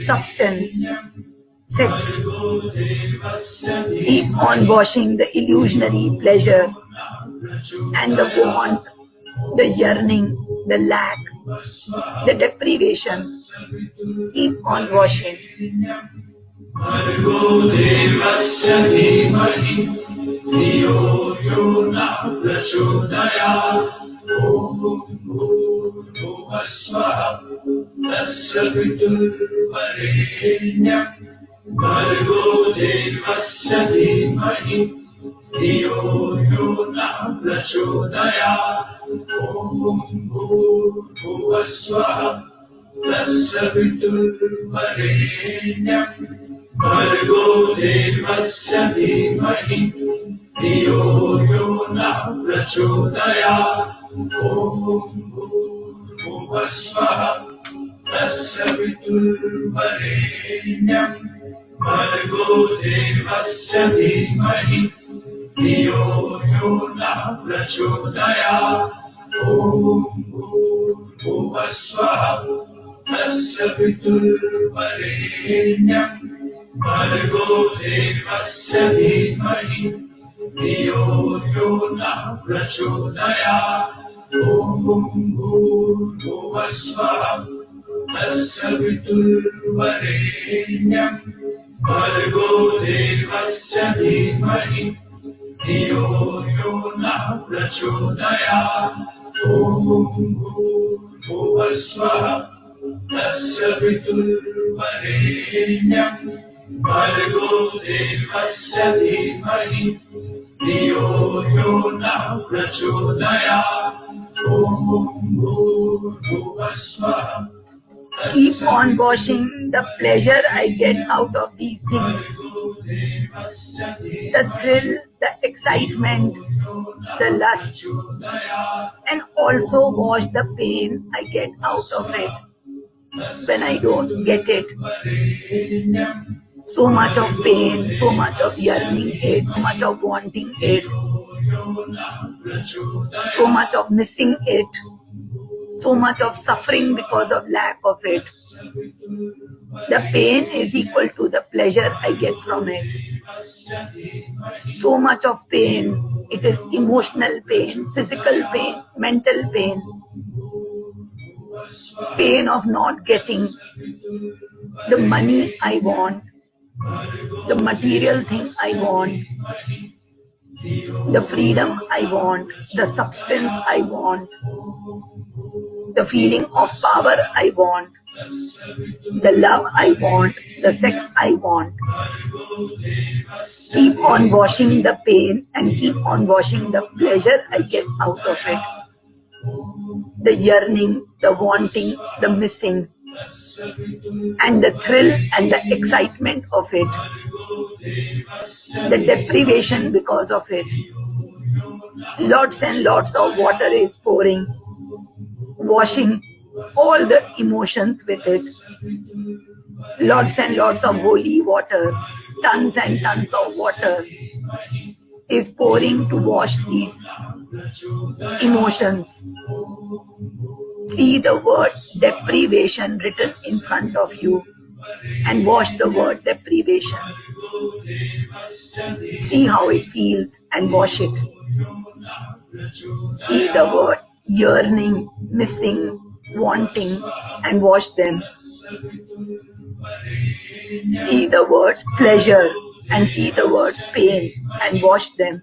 substance, sex. Keep on washing the illusionary pleasure and the want, the yearning, the lack, the deprivation. Keep on washing. Bhargo devasya dhimahi dhiyo yo na prachodayat. Om bhurbhuvah swaha tassaviturvarenyam Bhargo devasya dhimahi dhiyo yo na prachodayat. Om bhurbhuvah swaha tassaviturvarenyam Bhargo devasya dhimahi dhiyo yo na prachodayat. Om bhurbhuvah swaha tassaviturvarenyam Bhargo devasya dhimahi dhiyo yo na prachodayat. Om bhurbhuvah swaha tassaviturvarenyam Bhargo devasya dhimahi dhiyo yo na prachodayat. Om bhurbhuvah swaha tassaviturvarenyam Bhargo devasya dhimahi dhiyo yo na prachodayat. Om bhurbhuvah swaha. Keep on washing the pleasure I get out of these things, the thrill, the excitement, the lust, and also wash the pain I get out of it when I don't get it. So much of pain, so much of yearning it, so much of wanting it, so much of missing it, so much of suffering because of lack of it. The pain is equal to the pleasure I get from it. So much of pain, it is emotional pain, physical pain, mental pain, pain of not getting the money I want, the material thing I want, the freedom I want, the substance I want, the feeling of power I want, the love I want, the sex I want. Keep on washing the pain and keep on washing the pleasure I get out of it. The yearning, the wanting, the missing, and the thrill and the excitement of it. The deprivation because of it. Lots and lots of water is pouring, washing all the emotions with it. Lots and lots of holy water, tons and tons of water is pouring to wash these emotions. See the word deprivation written in front of you and wash the word deprivation. See how it feels and wash it. See the word yearning, missing, wanting and wash them. See the words pleasure and see the words pain and wash them.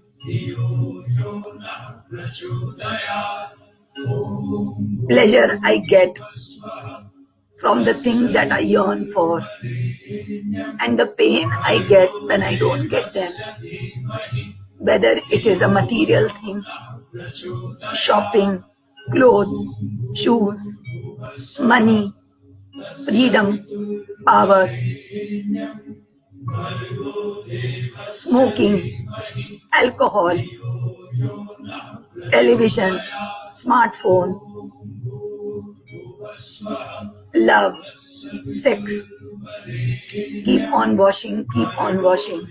Pleasure I get from the things that I yearn for, and the pain I get when I don't get them. Whether it is a material thing, shopping, clothes, shoes, money, freedom, power, smoking, alcohol, television, smartphone, love, sex. Keep on washing, keep on washing.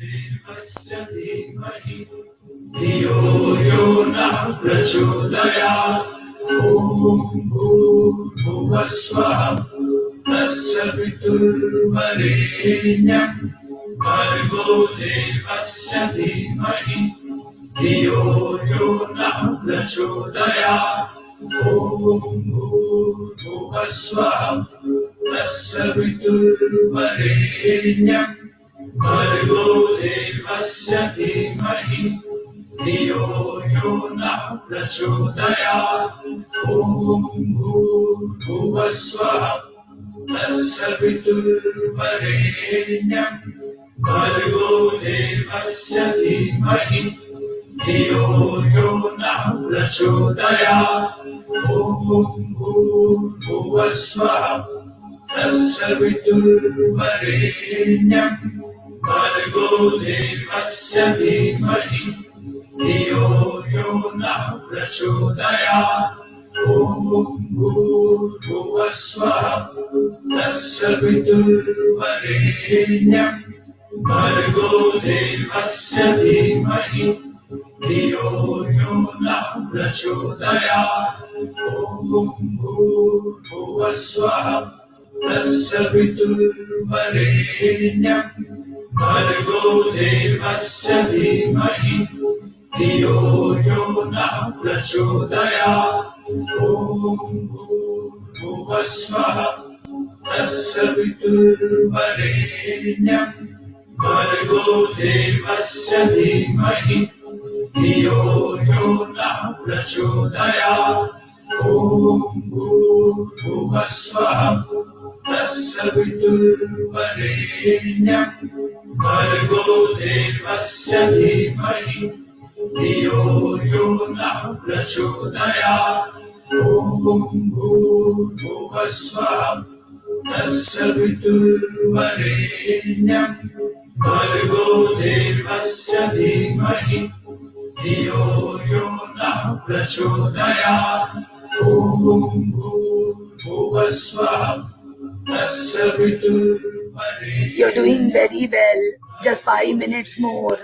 You're doing very well. Just 5 minutes more.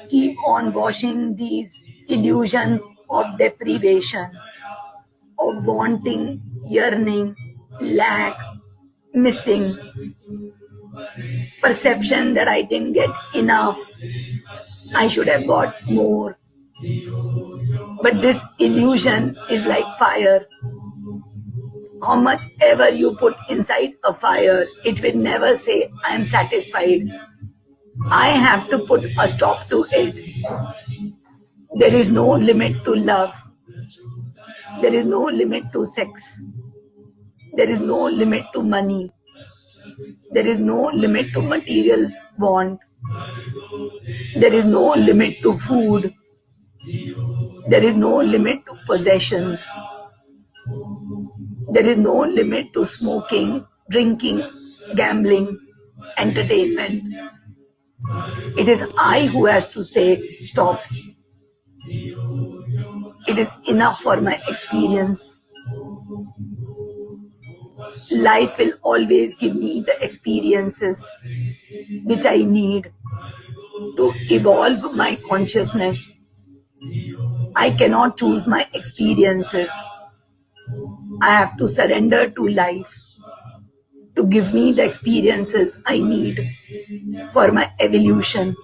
Keep on washing these illusions of deprivation. of wanting, yearning, lack, missing, perception that I didn't get enough, I should have got more. But this illusion is like fire. How much ever you put inside a fire, it will never say, I am satisfied. I have to put a stop to it. There is no limit to love. There is no limit to sex. There is no limit to money. There is no limit to material want. There is no limit to food. There is no limit to possessions. There is no limit to smoking, drinking, gambling, entertainment. It is I who has to say, stop. It is enough for my experience. Life will always give me the experiences which I need to evolve my consciousness. I cannot choose my experiences. I have to surrender to life to give me the experiences I need for my evolution.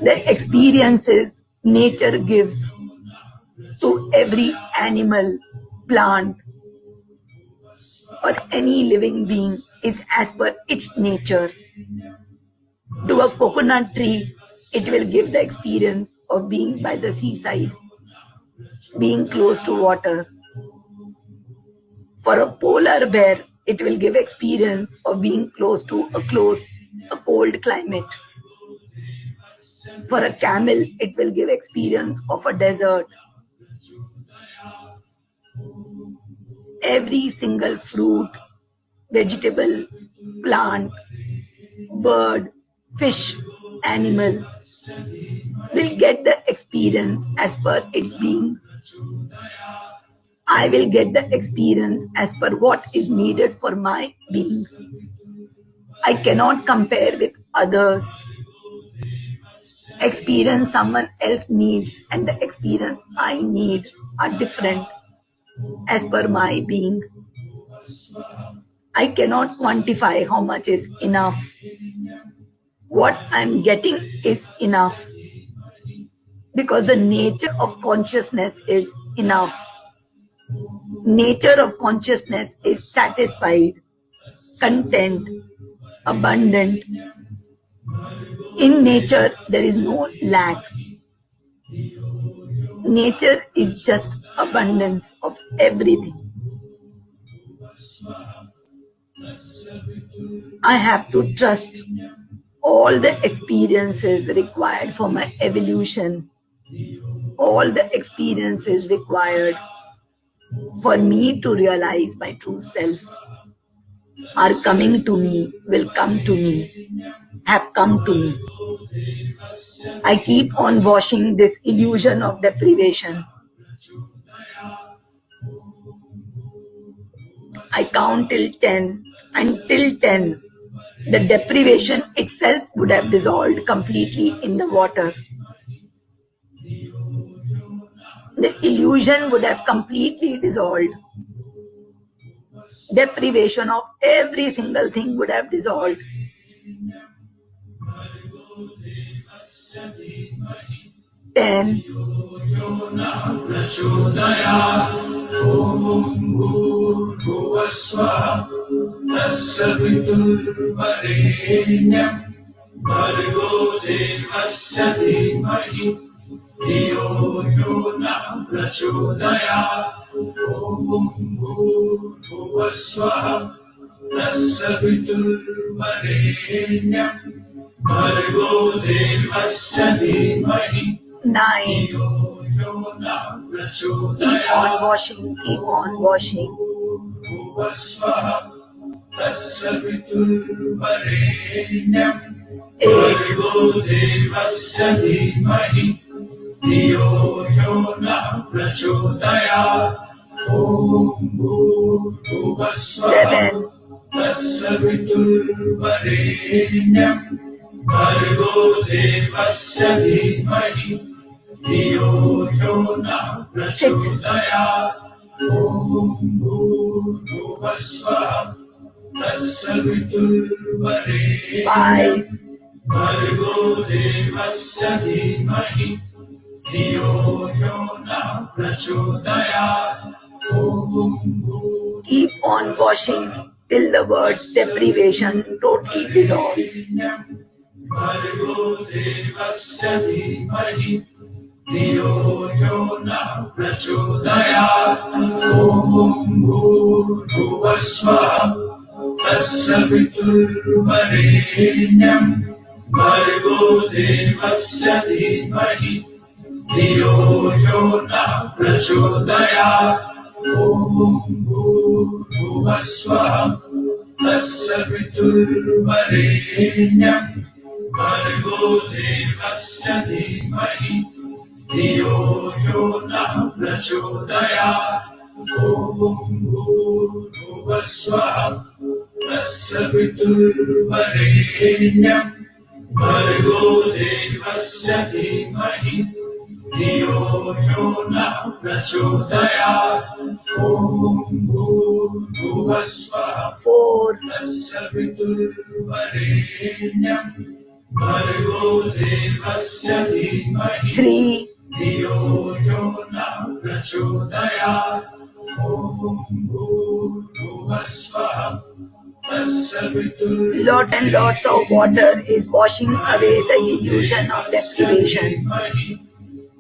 The experiences nature gives to every animal, plant, or any living being is as per its nature. To a coconut tree, it will give the experience of being by the seaside, being close to water. For a polar bear, it will give experience of being close to a cold climate. For a camel, it will give experience of a desert. Every single fruit, vegetable, plant, bird, fish, animal will get the experience as per its being. I will get the experience as per what is needed for my being. I cannot compare with others. Experience someone else needs and the experience I need are different as per my being. I cannot quantify how much is enough. What I'm getting is enough because the nature of consciousness is enough. Nature of consciousness is satisfied, content, abundant. In nature, there is no lack. Nature is just abundance of everything. I have to trust all the experiences required for my evolution, all the experiences required for me to realize my true self are coming to me, will come to me, have come to me. I keep on washing this illusion of deprivation. I count till 10, and till 10, the deprivation itself would have dissolved completely in the water. The illusion would have completely dissolved. Deprivation of every single thing would have dissolved. 10. Dio yo na prachodaya Om Bhuvasvaha Tassavitur Varenyam Bhargo Devasya Dhimahi 9. Dio yo na prachodaya Keep on washing, keep on washing. Bhuvasvaha Tassavitur Varenyam 8. Bhargo Devasya Dhimahi Dio yo na prachodaya Om Bhuvasvaha 7. Tassavitur Varenyam Bhargo Devasya Dhimahi Dio yo na prachodaya Bhurvasvaha Tassaviturvarenyam 5, Bhargo Devasya Dhimahi Dhiyo Yo Nah Prachodayat. keep on washing till the words deprivation totally dissolve. Bhargo Devasya Dhimahi Dhiyo Yo Nah Prachodayat. Bhurvasvaha Tassaviturvarenyam Bhargo Devasya Dhimahi Dhiyo Yo Nah Prachodayat. Bhurvasvaha Tassaviturvarenyam Bhargo Devasya Dhimahi Dhiyo Yo Nah Prachodayat. Bhurvasvaha Tassaviturvarenyam Bhargo Devasya Dhimahi Dhiyo Yo Nah Prachodayat. Bhurvasvaha 4, Tassaviturvarenyam Bhargo Devasya Dhimahi 3, Dhiyo Yo Nah Prachodayat. Bhurvasvaha Tassaviturvarenyam lots and lots of water is washing away the illusion of deprivation.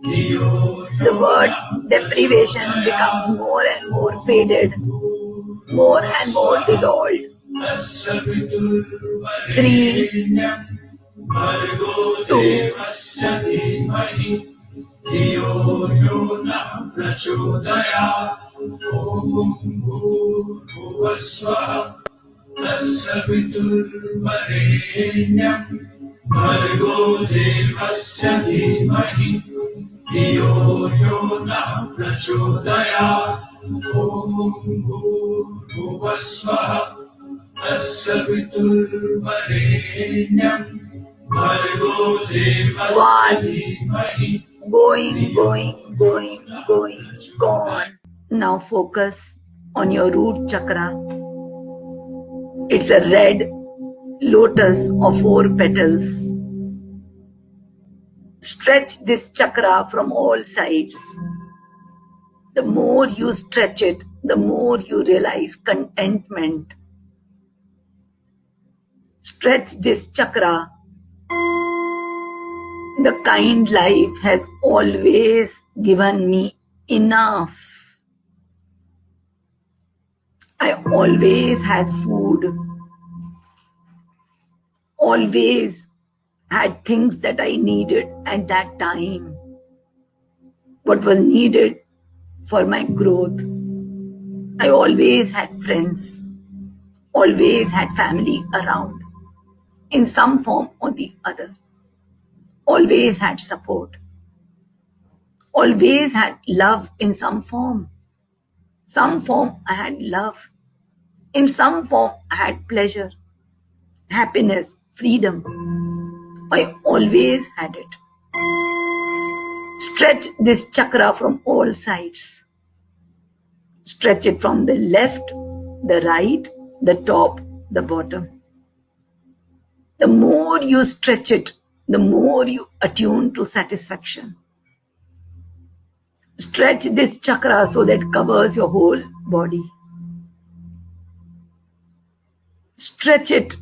The word deprivation becomes more and more faded, more and more dissolved. 3, 2, Dhiyo Yo Nah Prachodayat. Bhurvasvaha Tassaviturvarenyam Bhargo Devasya Dhimahi Dhiyo Yo Nah Prachodayat. Bhurvasvaha Tassaviturvarenyam Bhargo Devasya Dhimahi. going, gone. Now focus on your root chakra. It's a red lotus of 4 petals. Stretch this chakra from all sides. The more you stretch it, the more you realize contentment. Stretch this chakra. The kind life has always given me enough. I always had food, always had things that I needed at that time. What was needed for my growth. I always had friends, always had family around, in some form or the other. Always had support. Always had love in some form. Some form I had love. In some form I had pleasure, happiness, freedom. I always had it. Stretch this chakra from all sides. Stretch it from the left, the right, the top, the bottom. The more you stretch it, the more you attune to satisfaction. Stretch this chakra so that it covers your whole body. Stretch it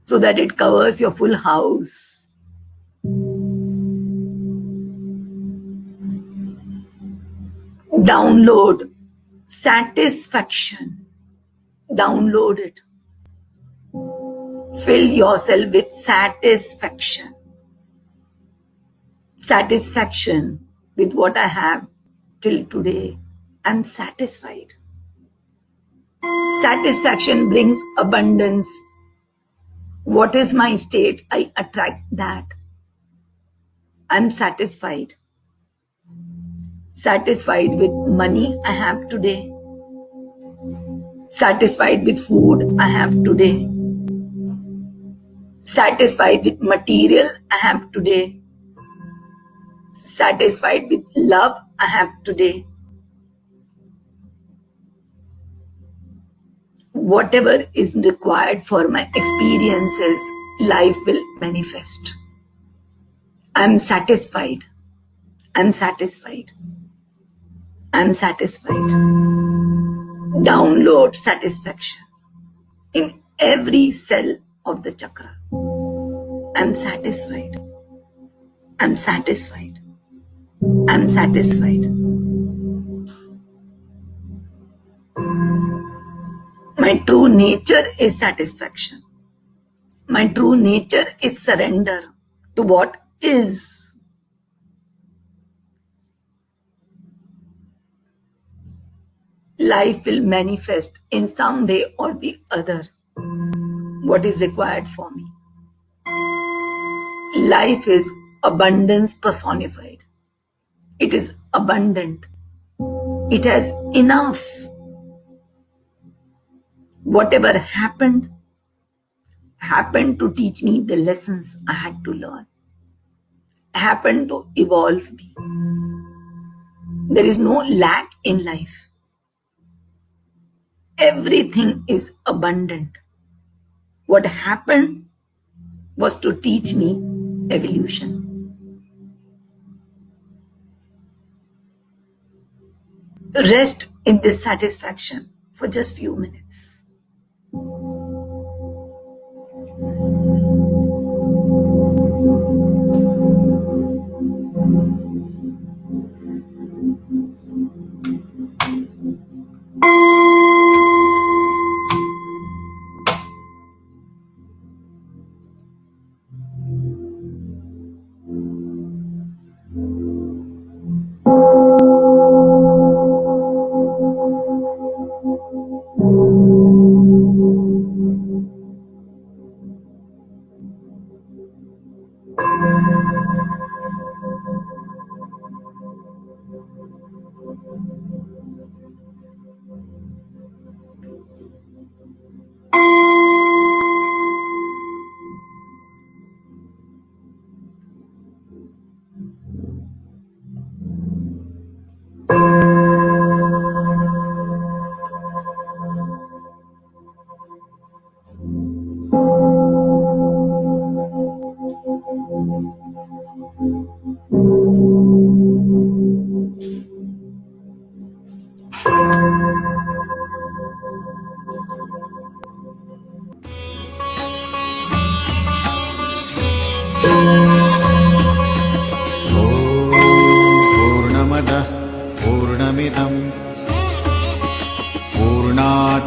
so that it covers your full house. Download satisfaction. Download it. Fill yourself with satisfaction. Satisfaction with what I have till today. I'm satisfied. Satisfaction brings abundance. What is my state? I attract that. I'm satisfied. Satisfied with money I have today. Satisfied with food I have today. Satisfied with material I have today. Satisfied with love I have today. whatever is required for my experiences, life will manifest. I'm satisfied. I'm satisfied. I'm satisfied. Download satisfaction in every cell of the chakra. I'm satisfied. I'm satisfied. I'm satisfied. My true nature is satisfaction. My true nature is surrender to what is. Life will manifest in some way or the other what is required for me. Life is abundance personified. It is abundant. It has enough. Whatever happened to teach me the lessons I had to learn, happened to evolve me. There is no lack in life. Everything is abundant. What happened was to teach me evolution. Rest in this satisfaction for just few minutes.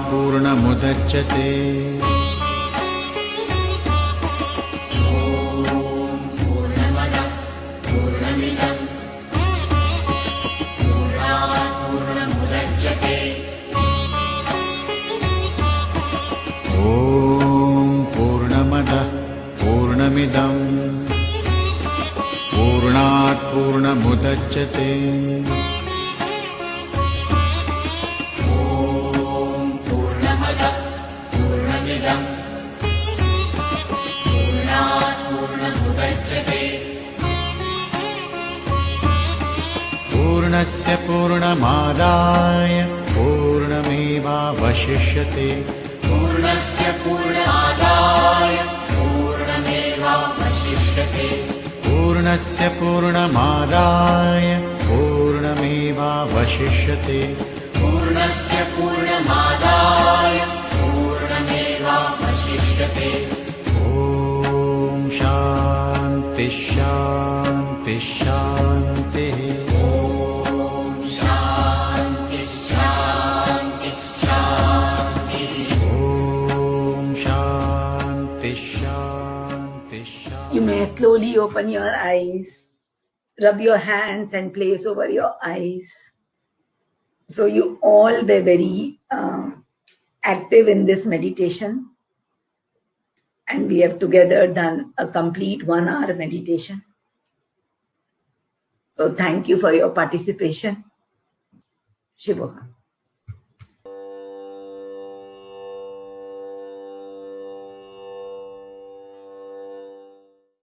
पूर्णमुदच्यते पूर्णमदः पूर्णमिदं पूर्णमुदच्यते पूर्णमदः पूर्णमिदं पूर्णात् पूर्णमुदच्यते पूर्णस्य पूर्णमादाय पूर्णमेवावशिष्यते पूर्णस्य पूर्णमादाय पूर्णमेवावशिष्यते पूर्णस्य पूर्णमादाय पूर्णमेवावशिष्यते पूर्णस्य पूर्णमादाय पूर्णमेवावशिष्यते ॐ शान्ति शान्ति शान्तिः You may slowly open your eyes, rub your hands and place over your eyes. So you all were very active in this meditation, and we have together done a complete 1 hour meditation. So thank you for your participation. Shivoham.